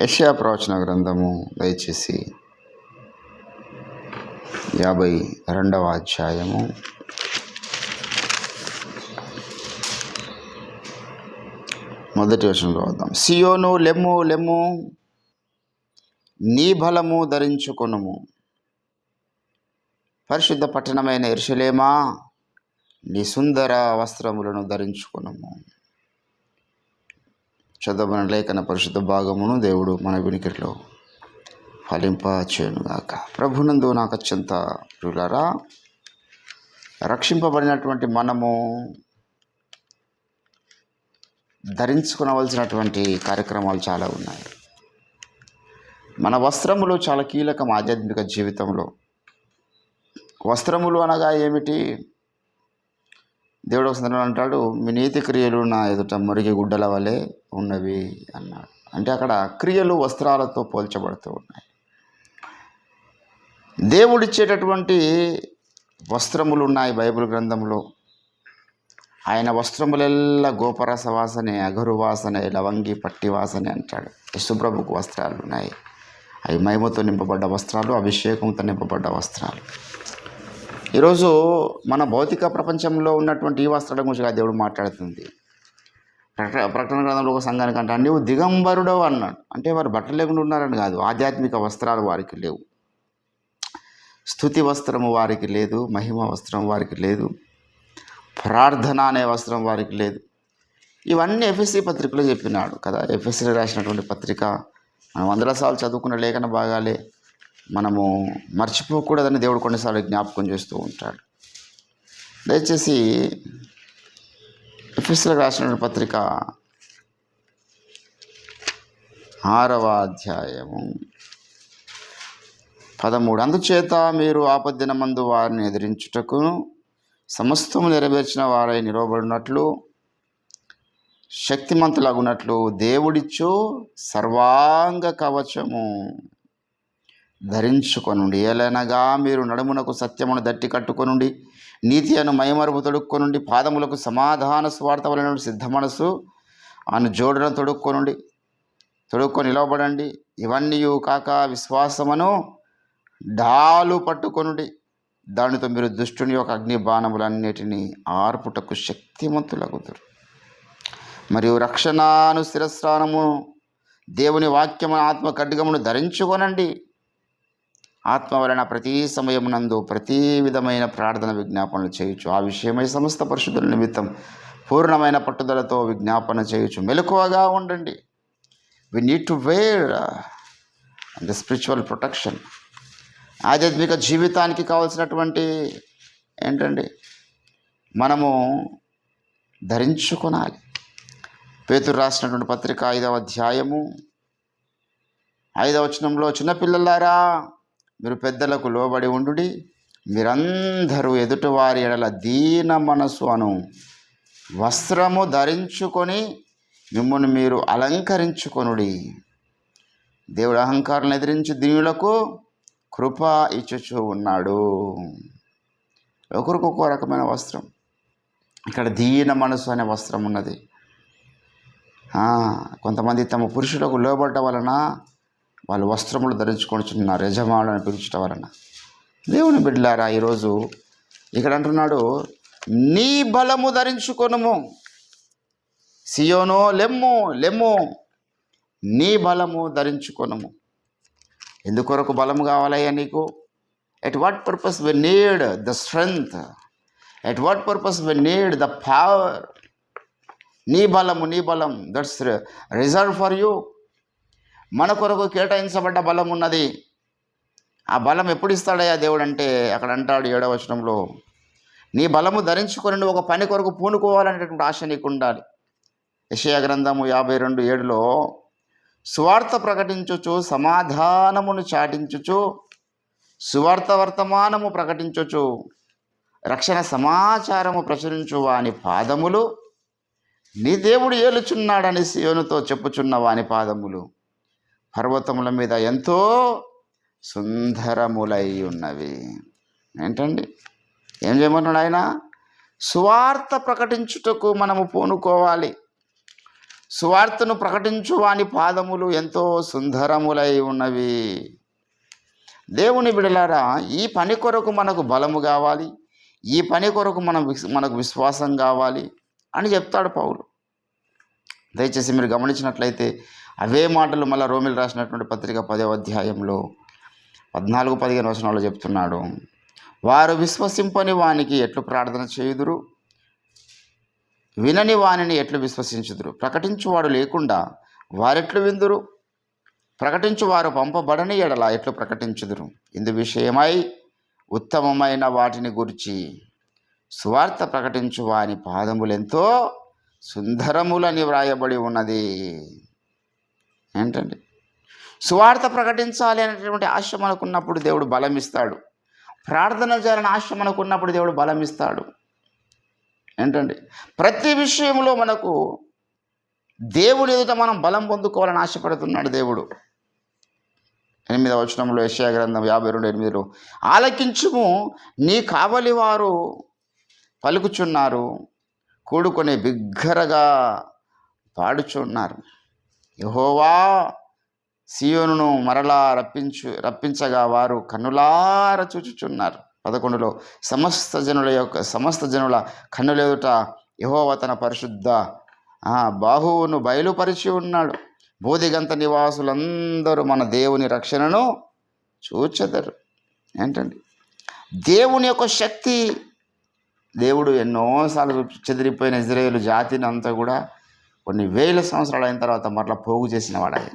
యెషయా ప్రవచన గ్రంథము దయచేసి 52వ అధ్యాయము మొదటి వచనంలో వద్దాం. సియోను లెమ్ము లెమ్ము, నీ బలము ధరించుకొనుము. పరిశుద్ధ పట్టణమైన యెరూషలేమా, నీ సుందర వస్త్రములను ధరించుకొనుము. చదవబడిన లేఖన పరిశుద్ధ భాగమును దేవుడు మన వినికిడిలో ఫలింపచేయునుగాక. ప్రభునందు నాకు అత్యంత ప్రియులారా, రక్షింపబడినటువంటి మనము ధరించుకునవలసినటువంటి కార్యక్రమాలు చాలా ఉన్నాయి. మన వస్త్రములు చాలా కీలకం ఆధ్యాత్మిక జీవితంలో. వస్త్రములు అనగా ఏమిటి? దేవుడు ఒక సందర్భంలో అంటాడు, మీ నీతి క్రియలు నా ఎదుట మురికి గుడ్డల వలె ఉన్నవి అన్నాడు. అంటే అక్కడ క్రియలు వస్త్రాలతో పోల్చబడుతూ ఉన్నాయి. దేవుడిచ్చేటటువంటి వస్త్రములు ఉన్నాయి బైబిల్ గ్రంథంలో. ఆయన వస్త్రములెల్లా గోపరస వాసనే, అగరు వాసనే, లవంగి పట్టి వాసనే అంటాడు. యేసుప్రభుకు వస్త్రాలు ఉన్నాయి. అవి మహిమతో నింపబడ్డ వస్త్రాలు, అభిషేకంతో నింపబడ్డ వస్త్రాలు. ఈరోజు మన భౌతిక ప్రపంచంలో ఉన్నటువంటి ఈ వస్త్రాల గురించి దేవుడు మాట్లాడుతుంది. ప్రకటన గ్రంథంలో ఒక సంఘానికి అంటాడు, నీవు దిగంబరుడవు అన్నాడు. అంటే వారు బట్టలు లేకుండా ఉన్నారని కాదు, ఆధ్యాత్మిక వస్త్రాలు వారికి లేవు. స్తుతి వస్త్రము వారికి లేదు, మహిమ వస్త్రం వారికి లేదు, ప్రార్థన అనే వస్త్రం వారికి లేదు. ఇవన్నీ ఎఫెసీ పత్రికలో చెప్పినాడు కదా. ఎఫెసీ రాసినటువంటి పత్రిక మనం 100 సార్లు చదువుకున్న లేఖన భాగాలే. మనము మర్చిపోకూడదని దేవుడు కొన్నిసార్లు జ్ఞాపకం చేస్తూ ఉంటాడు. దయచేసి ఎఫెసీలకు రాసినటువంటి పత్రిక 6వ అధ్యాయము 13. అందుచేత మీరు ఆపద్దినమందు వారిని ఎదిరించుటకు సమస్తము నెరవేర్చిన వారై నిలవబడినట్లు, శక్తిమంతులగునట్లు దేవుడిచ్చు సర్వాంగ కవచము ధరించుకొనుండి. ఏలనగా మీరు నడుమునకు సత్యమును దట్టి కట్టుకొనుండి, నీతి అను మైమరుపు తొడుక్కొనుండి, పాదములకు సమాధాన స్వార్థ వలన సిద్ధ మనసు అను జోడును తొడుక్కొని నిలవబడండి. ఇవన్నీ కాక విశ్వాసమును డాలు పట్టుకొనుడి, దానితో మీరు దుష్టుని యొక్క అగ్ని బాణములన్నిటినీ ఆర్పుటకు శక్తిమంతులగుదురు. మరియు రక్షణను శిరస్త్రానము దేవుని వాక్యము ఆత్మ ఖడ్గమును ధరించుకొనండి. ఆత్మ వలన ప్రతి సమయమునందు ప్రతి విధమైన ప్రార్థన విజ్ఞాపనలు చేయొచ్చు. ఆ విషయమై సమస్త పరిశుద్ధుల నిమిత్తం పూర్ణమైన పట్టుదలతో విజ్ఞాపన చేయొచ్చు. మెలకువగా ఉండండి. We need to wear the spiritual protection. ఆధ్యాత్మిక జీవితానికి కావాల్సినటువంటి ఏంటండి మనము ధరించుకొనాలి. పేతురు రాసినటువంటి పత్రిక 5వ అధ్యాయము 5వ వచనంలో, చిన్నపిల్లలారా మీరు పెద్దలకు లోబడి ఉండుడి, మీరందరూ ఎదుటివారి ఎడల దీన మనసు అను వస్త్రము ధరించుకొని మిమ్మల్ని మీరు అలంకరించుకొనుడి. దేవుడు అహంకారాలను ఎదిరించి దీనులకు కృప ఇచ్చుచూ ఉన్నాడు. ఒకరికొక రకమైన వస్త్రం. ఇక్కడ దీన మనసు అనే వస్త్రం ఉన్నది. కొంతమంది తమ పురుషులకు లోబడ్డ వలన వాళ్ళు వస్త్రములు ధరించుకొనిచున్నారు, యజమానులను పిలుచడం వలన. దేవుని బిడ్డలారా, ఈరోజు ఇక్కడ అంటున్నాడు, నీ బలము ధరించుకొనుము. సియోను లెమ్ము లెమ్ము, నీ బలము ధరించుకొనుము. ఎందుకొరకు బలము కావాలయ్యా నీకు? At what purpose we need the strength? At what purpose we need the power? నీ బలం దట్స్ రిజర్వ్ ఫర్ యూ. మన కొరకు కేటాయించబడ్డ బలం ఉన్నది. ఆ బలం ఎప్పుడు ఇస్తాడయ్యా దేవుడు అంటే, అక్కడ అంటాడు 7వ వచనంలో, నీ బలము ధరించుకొని ఒక పని కొరకు పూనుకోవాలనేటువంటి ఆశ నీకు ఉండాలి. యెషయా గ్రంథము 52:7లో, సువార్త ప్రకటించుచు సమాధానమును చాటించుచు సువార్త వర్తమానము ప్రకటించుచు రక్షణ సమాచారము ప్రచురించు వాని పాదములు, నీ దేవుడు ఏలుచున్నాడని సియోనుతో చెప్పుచున్న వాని పాదములు పర్వతముల మీద ఎంతో సుందరములై ఉన్నవి. ఏంటండి, ఏం చేయమన్నాడు ఆయన? సువార్త ప్రకటించుటకు మనము పూనుకోవాలి. సువార్తను ప్రకటించు వాని పాదములు ఎంతో సుందరములై ఉన్నవి. దేవుని బిడలారా, ఈ పని కొరకు మనకు బలము కావాలి, ఈ పని కొరకు మనకు విశ్వాసం కావాలి అని చెప్తాడు పౌలు. దయచేసి మీరు గమనించినట్లయితే అవే మాటలు మళ్ళీ రోమిలు రాసినటువంటి పత్రిక 10వ అధ్యాయంలో 14-15 వచనాల్లో చెప్తున్నాడు. వారు విశ్వసింపని వానికి ఎట్లు ప్రార్థన చేయుదురు, వినని వానిని ఎట్లు విశ్వసించుదురు, ప్రకటించువాడు లేకుండా వారెట్లు విందురు, ప్రకటించువారు పంపబడని ఎడల ఎట్లు ప్రకటించుదురు. ఇందు విషయమై ఉత్తమమైన వాటిని గురించి సువార్త ప్రకటించు వాని పాదములెంతో సుందరములని వ్రాయబడి ఉన్నది. ఏంటండి, సువార్త ప్రకటించాలి అనేటువంటి ఆశ మనకున్నప్పుడు దేవుడు బలం ఇస్తాడు. ప్రార్థన చేయాలని ఆశ మనకున్నప్పుడు దేవుడు బలం ఇస్తాడు. ఏంటండి, ప్రతి విషయంలో మనకు దేవుని ఎదుట మనం బలం పొందుకోవాలని ఆశపడుతున్నాడు దేవుడు. 8వ వచనంలో యెషయా గ్రంథం 52:8 ఆలకించుము, నీ కావలి వారు పలుకుచున్నారు, కూడుకొని బిగ్గరగా పాడుచున్నారు. యెహోవా సియోనును మరలా రప్పించగా వారు కన్నులార చూచుచున్నారు. 11లో సమస్త జనుల కన్నుల ఎదుట యెహోవా తన పరిశుద్ధ బాహువును బయలుపరిచి ఉన్నాడు. బోధిగంత నివాసులందరూ మన దేవుని రక్షణను చూచెదరు. ఏంటండి, దేవుని యొక్క శక్తి, దేవుడు ఎన్నోసార్లు చెదిరిపోయిన ఇజ్రాయేలు జాతిని అంతా కూడా కొన్ని వేల సంవత్సరాలు అయిన తర్వాత మరలా పోగు చేసిన వాడు ఆయన.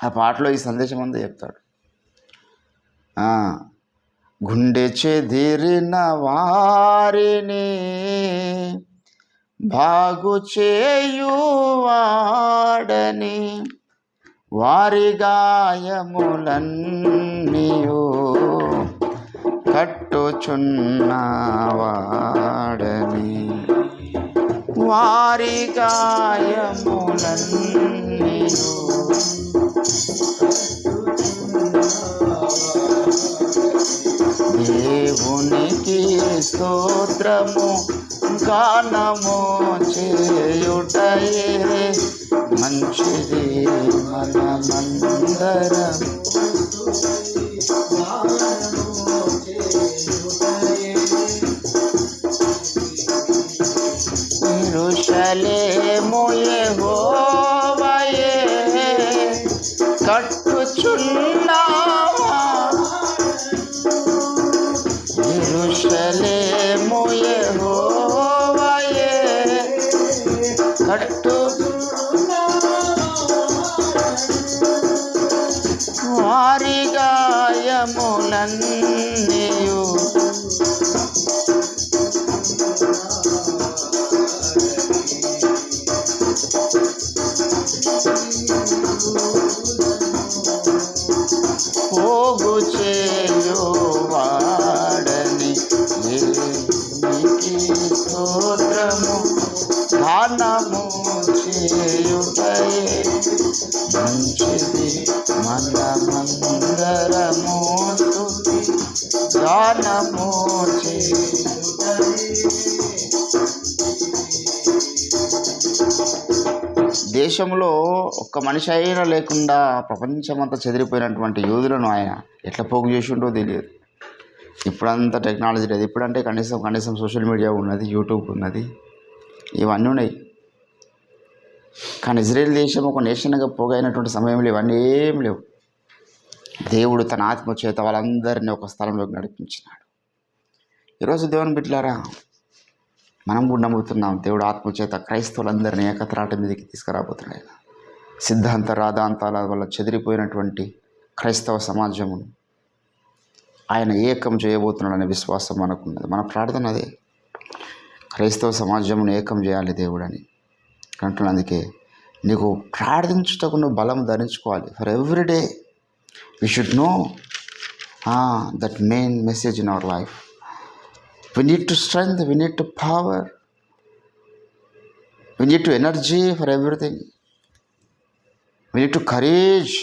ఆ పాటలో ఈ సందేశం అంతా చెప్తాడు. గుండె చెదిరిన వారిని బాగు చేయువాడని, వారి గాయములన్నీయు కట్టుచున్నవాడని, వారి గాయములన్నీయు దేవునికి స్తోత్రము గానము చేయుటయే మంచిది మనమందరం. యెరూషలేము యెహోవాయే కట్టుచున్నావా, యెరూషలేము యెహోవాయే కట్టు వారి గాయములన్నీయు పోగు చేయువాడని, దేవునికి స్తోత్రము గానము చేయుటయే మంచిది మనమందరము స్తుతి గానము చేయుటయే. దేశంలో ఒక్క మనిషి అయినా లేకుండా ప్రపంచమంతా చెదిరిపోయినటువంటి యోధులను ఆయన ఎట్లా పోగు చేసి ఉండో తెలియదు. ఇప్పుడంతా టెక్నాలజీ లేదు. ఇప్పుడంటే కనీసం సోషల్ మీడియా ఉన్నది, యూట్యూబ్ ఉన్నది, ఇవన్నీ ఉన్నాయి. కానీ ఇజ్రాయేల్ దేశం ఒక నేషన్గా పోగైనటువంటి సమయంలో ఇవన్నీ ఏం లేవు. దేవుడు తన ఆత్మ చేత వాళ్ళందరినీ ఒక స్థలంలోకి నడిపించినాడు. ఈరోజు దేవుని బిడ్డలారా, మనం కూడా నమ్ముతున్నాం దేవుడు ఆత్మచేత క్రైస్తవులందరినీ ఏకత్రాట మీదకి తీసుకురాబోతున్నాడు. సిద్ధాంత రాధాంతాల వల్ల చెదిరిపోయినటువంటి క్రైస్తవ సమాజమును ఆయన ఏకం చేయబోతున్నాడనే విశ్వాసం మనకున్నది. మన ప్రార్థన అదే, క్రైస్తవ సమాజమును ఏకం చేయాలి దేవుడని అంటున్నాను. అందుకే నీకు ప్రార్థించుటకు నువ్వు బలం ధరించుకోవాలి. For every day we should know that main message in our life. We need to strength, we need to power, we need to energy for everything. We need to courage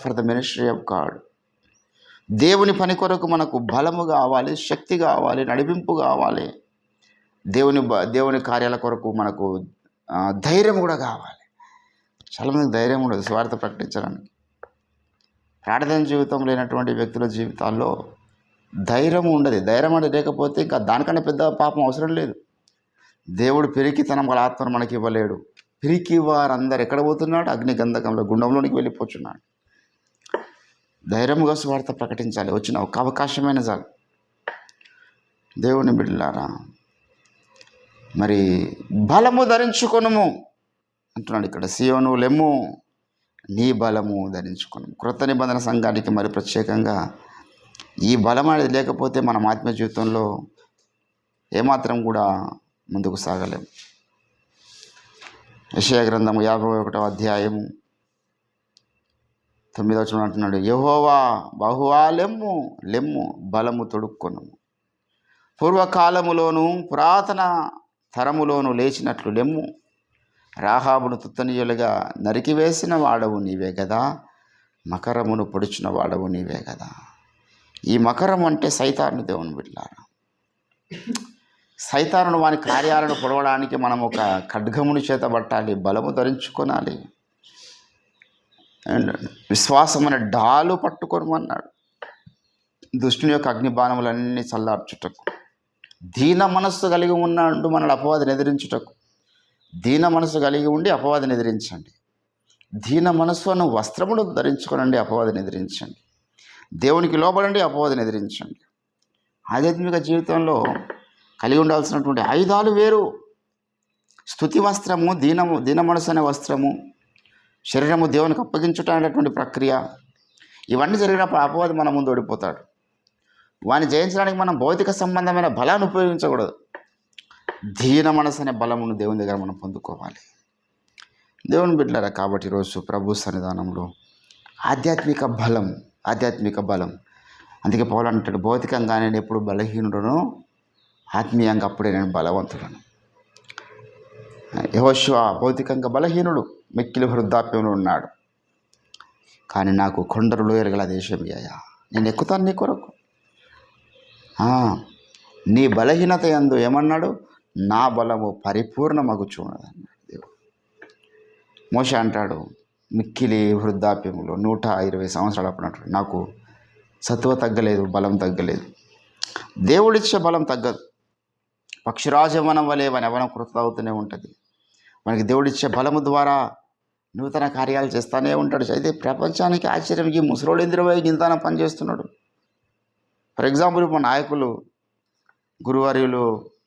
for the ministry of God. దేవుని పని కొరకు మనకు బలము కావాలి, శక్తి కావాలి, నడిపింపు కావాలి. దేవుని కార్యాల కొరకు మనకు ధైర్యం కూడా కావాలి. చాలామందికి ధైర్యం ఉండదు స్వార్థ ప్రకటించడానికి. ప్రార్థన జీవితం లేనటువంటి వ్యక్తుల జీవితాల్లో ధైర్యం ఉండదు. ధైర్యం అంటే లేకపోతే ఇంకా దానికన్నా పెద్ద పాపం అవసరం లేదు. దేవుడు పిరికితనం గల ఆత్మను మనకి ఇవ్వలేడు. పిరికి వారందరు ఎక్కడ పోతున్నాడు? అగ్ని గంధకంలో గుండంలోనికి వెళ్ళిపోతున్నాడు. ధైర్యంగా స్వార్థ ప్రకటించాలి. వచ్చిన ఒక అవకాశమైన చాలు. దేవుని బిడ్డలారా, మరి బలము ధరించుకొనుము అంటున్నాడు ఇక్కడ. సియోను లెమ్ము, నీ బలము ధరించుకొను. క్రొత్త నిబంధన సంఘానికి మరి ప్రత్యేకంగా ఈ బలం అనేది లేకపోతే మనం ఆత్మీయ జీవితంలో ఏమాత్రం కూడా ముందుకు సాగలేము. యెషయా గ్రంథము 51వ అధ్యాయము 9వ వచనం అంటున్నాడు, యెహోవా బహువా లెమ్ము లెమ్ము, బలము తొడుక్కొను. పూర్వకాలములోను పురాతన తరములోను లేచినట్లు లెమ్ము. రాహాబును తుత్తనీయులుగా నరికివేసిన వాడవు నీవే కదా, మకరమును పొడిచిన వాడవు నీవే కదా. ఈ మకరం అంటే సైతాను. దేవుని బిడ్డలారా, సైతానును వాని కార్యాలను పొడవడానికి మనం ఒక ఖడ్గముని చేతబట్టాలి, బలము ధరించుకొనాలి. అండ్ విశ్వాసం అనే డాలు పట్టుకొనమన్నాడు. దుష్టుని యొక్క అగ్నిబాణములన్నీ చల్లార్చుటకు, దీన మనస్సు కలిగి ఉన్నాడు మనల్ని అపవాదిని ఎదిరించుటకు. దీన మనస్సు కలిగి ఉండి అపవాదిని ఎదిరించండి. దీన మనస్సు అన్న వస్త్రమును ధరించుకోనండి, అపవాదిని ఎదిరించండి. దేవునికి లోబడండి, అపవాదిని ఎదిరించండి. ఆధ్యాత్మిక జీవితంలో కలిగి ఉండాల్సినటువంటి ఆయుధాలు వేరు. స్తుతి వస్త్రము, దీన మనస్సు అనే వస్త్రము, శరీరము దేవునికి అప్పగించుట అనేటువంటి ప్రక్రియ. ఇవన్నీ జరిగినప్పుడు అపవాది మన ముందు ఓడిపోతాడు. వాడిని జయించడానికి మనం భౌతిక సంబంధమైన బలాన్ని ఉపయోగించకూడదు. దీన మనసు అనే బలమును దేవుని దగ్గర మనం పొందుకోవాలి. దేవుని బిడ్డలారా, కాబట్టి ఈరోజు ప్రభు సన్నిధానంలో ఆధ్యాత్మిక బలం. అందుకే పౌలు అంటాడు, భౌతికంగా నేను ఎప్పుడు బలహీనుడను, ఆత్మీయంగా అప్పుడే నేను బలవంతుడను. యెహోషువ భౌతికంగా బలహీనుడు, మిక్కిలి వృద్ధాప్యంలో ఉన్నాడు. కానీ నాకు కొండలు లోయలు గల దేశం ఇయ్యా, నేను ఎక్కుతాను నీ కొరకు. నీ బలహీనత యందు ఏమన్నాడు? నా బలము పరిపూర్ణమగుచున్నదన్నాడు దేవుడు. మోషే అంటాడు, మిక్కిలి వృద్ధాప్యములో 120 సంవత్సరాలు అప్పుడు అంటాడు, నాకు సత్వ తగ్గలేదు, బలం తగ్గలేదు. దేవుడిచ్చే బలం తగ్గదు. పక్షిరాజవనం వలె వాని యవ్వనం కృత అవుతూనే ఉంటుంది. మనకి దేవుడిచ్చే బలము ద్వారా నూతన కార్యాలు చేస్తూనే ఉంటాడు. అయితే ప్రపంచానికి ఆశ్చర్యం, ఈ ముసలోడు ఇంద్రవై గింతాన పనిచేస్తున్నాడు. ఫర్ ఎగ్జాంపుల్, మా నాయకులు గురువర్యులు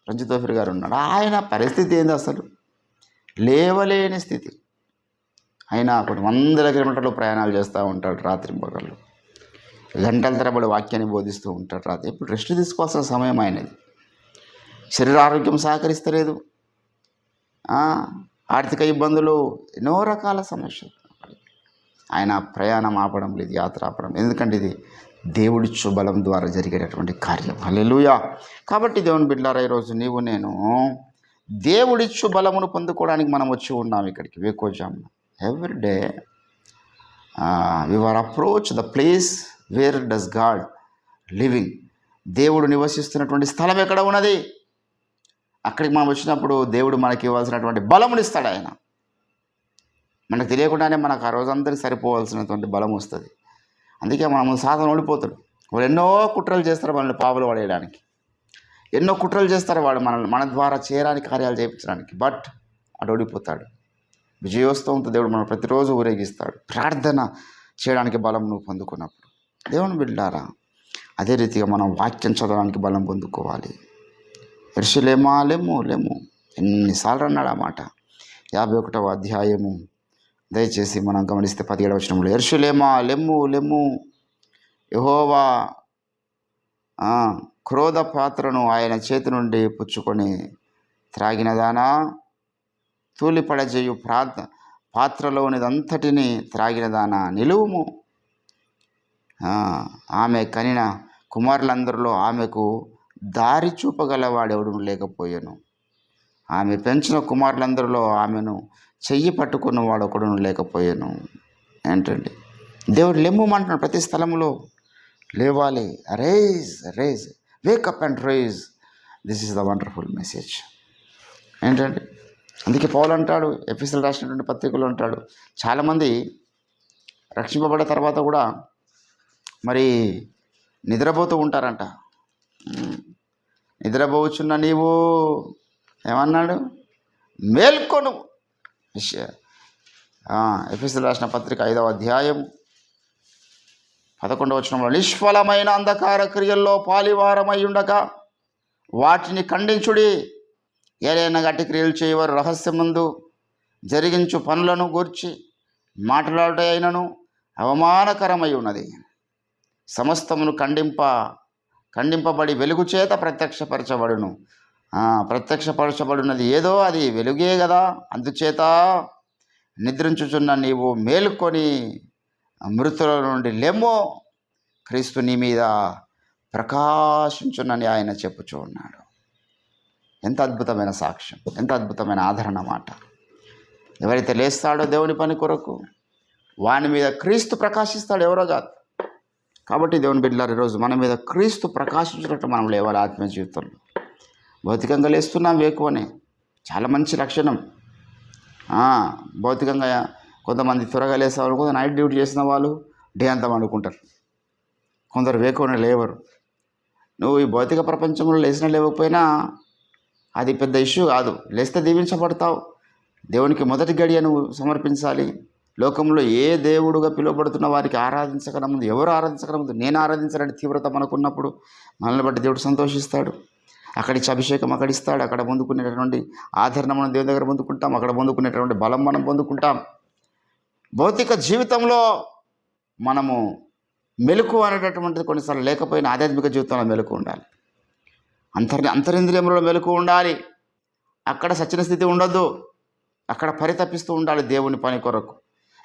రంజితోఫిర్ గారు ఉన్నాడు. ఆయన పరిస్థితి ఏంది? అసలు లేవలేని స్థితి. అయినా కొన్ని 100 కిలోమీటర్లు ప్రయాణాలు చేస్తూ ఉంటాడు, రాత్రి పగళ్ళు గంటల తరబడి వాక్యాన్ని బోధిస్తూ ఉంటాడు. రాత్రి ఇప్పుడు రెస్ట్ తీసుకోవాల్సిన సమయం ఆయనది. శరీర ఆరోగ్యం సహకరిస్తలేదు, ఆర్థిక ఇబ్బందులు, ఎన్నో రకాల సమస్యలు. ఆయన ప్రయాణం ఆపడం లేదు, యాత్ర ఆపడం. ఎందుకంటే ఇది దేవుడిచ్చు బలం ద్వారా జరిగేటటువంటి కార్యం. హల్లెలూయా. కాబట్టి దేవుని బిడ్డలారా, ఈరోజు నీవు నేను దేవుడిచ్చు బలమును పొందుకోవడానికి మనం వచ్చి ఉన్నాం ఇక్కడికి. వేకోజామున every day we are approach the place where does God living. దేవుడు నివసిస్తున్నటువంటి స్థలం ఎక్కడ ఉన్నది? అక్కడికి మనం వచ్చినప్పుడు దేవుడు మనకి ఇవ్వాల్సినటువంటి బలమునిస్తాడు. ఆయన మనకు తెలియకుండానే మనకు ఆ రోజందరికీ సరిపోవాల్సినటువంటి బలం వస్తుంది. అందుకే మనం సాధన ఓడిపోతాడు. వాడు ఎన్నో కుట్రలు చేస్తారు మనల్ని పావులు పడేయడానికి, ఎన్నో కుట్రలు చేస్తారు వాడు మనల్ని మన ద్వారా చేయడానికి, కార్యాలు చేయించడానికి. బట్ అటు ఓడిపోతాడు. విజయోత్సవంతో దేవుడు మనం ప్రతిరోజు ఊరేగిస్తాడు. ప్రార్థన చేయడానికి బలం నువ్వు పొందుకున్నప్పుడు. దేవుని బిడ్డలారా, అదే రీతిగా మనం వాక్యం చదవడానికి బలం పొందుకోవాలి. యెరూషలేమా లెమ్ము లెమ్ము, ఎన్నిసార్లు అన్నాడు ఆ మాట. 51వ అధ్యాయము దయచేసి మనం గమనిస్తే 17వ వచనంలో, యెరూషలేమా లెమ్ము లెమ్ము, యెహోవా క్రోధ పాత్రను ఆయన చేతి నుండి పుచ్చుకొని త్రాగినదానా, తూలిపడజేయు పాత్రలోనిదంతటిని త్రాగినదానా నిలువుము. ఆమె కనిన కుమారులందరిలో ఆమెకు దారి చూపగలవాడెవడు లేకపోయాను. ఆమె పెంచిన కుమారులందరిలో ఆమెను చెయ్యి పట్టుకున్నవాడు ఒకడును లేకపోయాను. ఏంటండి, దేవుడు లెమ్మంటున్నాడు ప్రతి స్థలంలో. లేవాలి, rise rise, wake up and rise. This is the wonderful message. ఏంటండి, అందుకే పౌలు అంటాడు, ఎఫెసీయులకు రాసినటువంటి పత్రికలో అంటాడు, చాలామంది రక్షింపబడిన తర్వాత కూడా మరి నిద్రపోతూ ఉంటారంట. నిద్రపోవచ్చున్న నీవు ఏమన్నాడు, మేల్కొను. ఎఫెసీయులకు రాసిన పత్రిక 5వ అధ్యాయం 11వ వచనంలో, నిష్ఫలమైన అంధకార క్రియల్లో పాలివారమై ఉండక వాటిని ఖండించుడి. ఏదైనా గట్టి క్రియలు చేయవారు రహస్యమందు జరిగించు పనులను గూర్చి మాట్లాడుట అయినను అవమానకరమై ఉన్నది. సమస్తమును ఖండింపబడి వెలుగు చేత ప్రత్యక్షపరచబడును. ప్రత్యక్షపరచబడినది ఏదో అది వెలుగే కదా. అందుచేత నిద్రించుచున్న నీవు మేలుకొని మృతుల నుండి లెమ్మో, క్రీస్తు నీ మీద ప్రకాశించునని ఆయన చెప్పుచూ ఉన్నాడు. ఎంత అద్భుతమైన సాక్ష్యం, ఎంత అద్భుతమైన ఆదరణ మాట. ఎవరైతే లేస్తాడో దేవుని పని కొరకు, వాని మీద క్రీస్తు ప్రకాశిస్తాడు, ఎవరో కాదు. కాబట్టి దేవుని బిడ్డలారా, ఈరోజు మన మీద క్రీస్తు ప్రకాశించినట్టు మనం లేవాలి ఆత్మీయ జీవితంలో. భౌతికంగా లేస్తున్నాం వేకువనే, చాలా మంచి లక్షణం. భౌతికంగా కొంతమంది త్వరగా లేసేవాళ్ళు, కొంత నైట్ డ్యూటీ చేసిన వాళ్ళు డే అంతా వండుకుంటారు, కొందరు వేకువనే లేవరు. నువ్వు ఈ భౌతిక ప్రపంచంలో లేచినా లేవకపోయినా అది పెద్ద ఇష్యూ కాదు. లేస్తే దీవించబడతావు. దేవునికి మొదటి గడియ నువ్వు సమర్పించాలి. లోకంలో ఏ దేవుడుగా పిలువబడుతున్న వారికి ఆరాధించకన ముందు, ఎవరు ఆరాధించకన ముందు నేను ఆరాధించాలని తీవ్రత మనకున్నప్పుడు మనల్ని బట్టి దేవుడు సంతోషిస్తాడు. అక్కడిచ్చి అభిషేకం అక్కడిస్తాడు. అక్కడ పొందుకునేటటువంటి ఆదరణ మనం దేవుని దగ్గర పొందుకుంటాం. అక్కడ పొందుకునేటటువంటి బలం మనం పొందుకుంటాం. భౌతిక జీవితంలో మనము మెలకు అనేటటువంటిది కొన్నిసార్లు లేకపోయినా ఆధ్యాత్మిక జీవితంలో మెలకు ఉండాలి. అంతరింద్రియంలో మెలకు ఉండాలి. అక్కడ సచిన స్థితి ఉండొద్దు. అక్కడ పరితపిస్తూ ఉండాలి దేవుని పని కొరకు.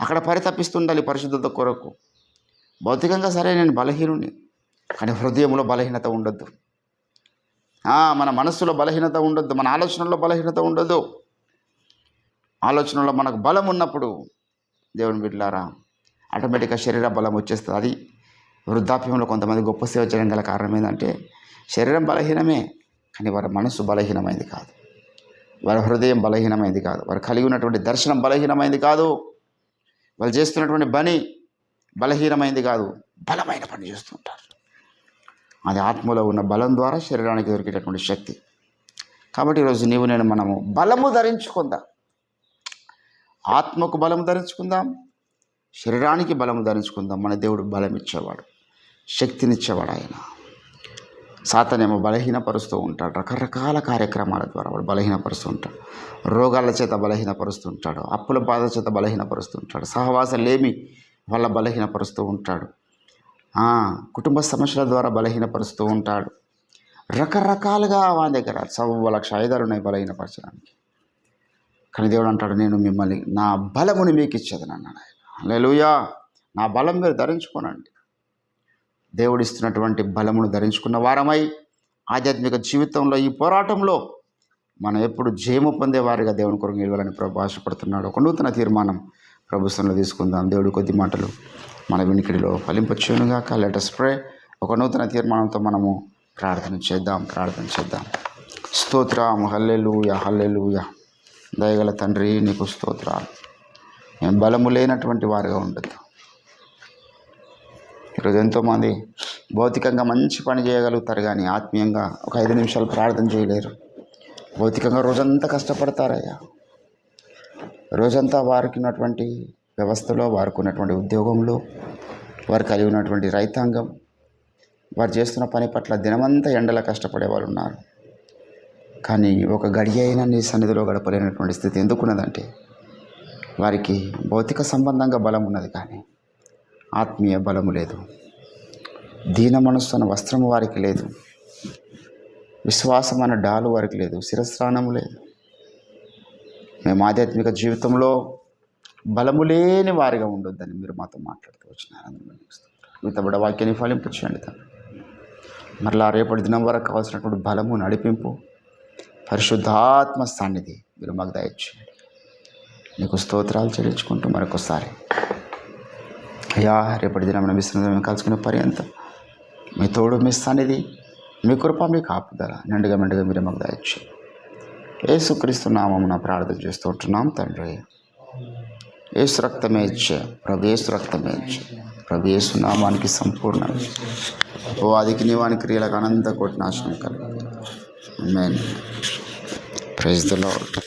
అక్కడ పరితపిస్తూ ఉండాలి పరిశుద్ధత కొరకు. భౌతికంగా సరే నేను బలహీనుని, కానీ హృదయంలో బలహీనత ఉండొద్దు. మన మనస్సులో బలహీనత ఉండొద్దు. మన ఆలోచనలో బలహీనత ఉండొద్దు. ఆలోచనలో మనకు బలం ఉన్నప్పుడు దేవుని బిడ్డలారా ఆటోమేటిక్గా శరీర బలం వచ్చేస్తుంది. అది వృద్ధాప్యంలో కొంతమంది గొప్ప సేవ చేయడం గల కారణం ఏంటంటే శరీరం బలహీనమే, కానీ వారి మనస్సు బలహీనమైంది కాదు, వారి హృదయం బలహీనమైంది కాదు, వారు కలిగి ఉన్నటువంటి దర్శనం బలహీనమైంది కాదు, వాళ్ళు చేస్తున్నటువంటి పని బలహీనమైంది కాదు, బలమైన పని చేస్తుంటారు. అది ఆత్మలో ఉన్న బలం ద్వారా శరీరానికి దొరికేటటువంటి శక్తి. కాబట్టి ఈరోజు నీవు నేను మనము బలము ధరించుకుందాం. ఆత్మకు బలము ధరించుకుందాం, శరీరానికి బలము ధరించుకుందాం. మన దేవుడు బలం ఇచ్చేవాడు, శక్తినిచ్చేవాడు. ఆయన సాతానేమో బలహీనపరుస్తూ ఉంటాడు. రకరకాల కార్యక్రమాల ద్వారా వాడు బలహీనపరుస్తూ ఉంటాడు. రోగాల చేత బలహీనపరుస్తూ ఉంటాడు, అప్పుల బాధ చేత బలహీనపరుస్తూ ఉంటాడు, సహవాసం లేమి వల్ల బలహీనపరుస్తూ ఉంటాడు, కుటుంబ సమస్యల ద్వారా బలహీనపరుస్తూ ఉంటాడు. రకరకాలుగా వాని దగ్గర 1,00,000 ఆయుధాలు ఉన్నాయి బలహీనపరచడానికి. కానీ దేవుడు అంటాడు, నేను మిమ్మల్ని నా బలముని మీకు ఇచ్చేదని అన్నాడు ఆయన. హల్లెలూయా. నా బలం మీరు ధరించుకోనండి. దేవుడిస్తున్నటువంటి బలమును ధరించుకున్న వారమై ఆధ్యాత్మిక జీవితంలో ఈ పోరాటంలో మనం ఎప్పుడు జయము పొందేవారిగా దేవుని కొరకు నిలవాలని ప్రభు ఆశపడుతున్నాడు. ఒక నూతన తీర్మానం ప్రభుత్వంలో తీసుకుందాం. దేవుడు కొద్ది మాటలు మన వినికిడిలో ఫలింపచేయునుగాక. Let us pray. ఒక నూతన తీర్మానంతో మనము ప్రార్థన చేద్దాం. స్తోత్రం. హల్లెలూయా, హల్లెలూయా. దయగల తండ్రి, నీకు స్తోత్రాలు. మేము బలము లేనటువంటి వారిగా ఉండొద్దు. ఈరోజు ఎంతోమంది భౌతికంగా మంచి పని చేయగలుగుతారు, కానీ ఆత్మీయంగా ఒక 5 నిమిషాలు ప్రార్థన చేయలేరు. భౌతికంగా రోజంతా కష్టపడతారయ్యా. రోజంతా వారికి ఉన్నటువంటి వ్యవస్థలో, వారికి ఉన్నటువంటి ఉద్యోగంలో, వారు కలిగి ఉన్నటువంటి రైతాంగం, వారు చేస్తున్న పని పట్ల దినమంతా ఎండలా కష్టపడే వాళ్ళు ఉన్నారు. కానీ ఒక గడియ అయినా నీ సన్నిధిలో గడపలేనటువంటి స్థితి ఎందుకున్నదంటే వారికి భౌతిక సంబంధంగా బలం ఉన్నది, కానీ ఆత్మీయ బలము లేదు. దీన మనస్సు అన్న వస్త్రము వారికి లేదు, విశ్వాసం అన్న డాలు వారికి లేదు, శిరస్నానము లేదు. మేము ఆధ్యాత్మిక జీవితంలో బలము లేని వారిగా ఉండొద్దని మీరు మాతో మాట్లాడుతూ వచ్చినారు. మీతో కూడా వాక్యాన్ని ఫలింపచేయండి తండ్రి. మరలా రేపటి దినం వరకు కావాల్సినటువంటి బలము, నడిపింపు, పరిశుద్ధాత్మ సన్నిధి మీరు మాకు దయచేయండి. నీకు స్తోత్రాలు చెల్లించుకుంటూ మరొకసారి అయ్యా రేపటి దినం మన విశ్రాంతి కలుసుకునే పర్యంతం మీ తోడు, మీ సన్నిధి, మీ కృప, మీ కాపుదల నిండుగా మెండుగా మీరు మాకు దయచేయండి. యేసుక్రీస్తు నామమున ప్రార్థన చేస్తూ ఉంటున్నాం తండ్రి. యేసు రక్తమే ఇచ్చే ప్రభు, యేసు రక్తమే ఇచ్చే ప్రభు, యేసు నామానికి సంపూర్ణ ఓ ఆదికి నీవాని క్రియలకు అనంత కోటి నాశనం కలుగు. ఆమేన్. Praise the lord.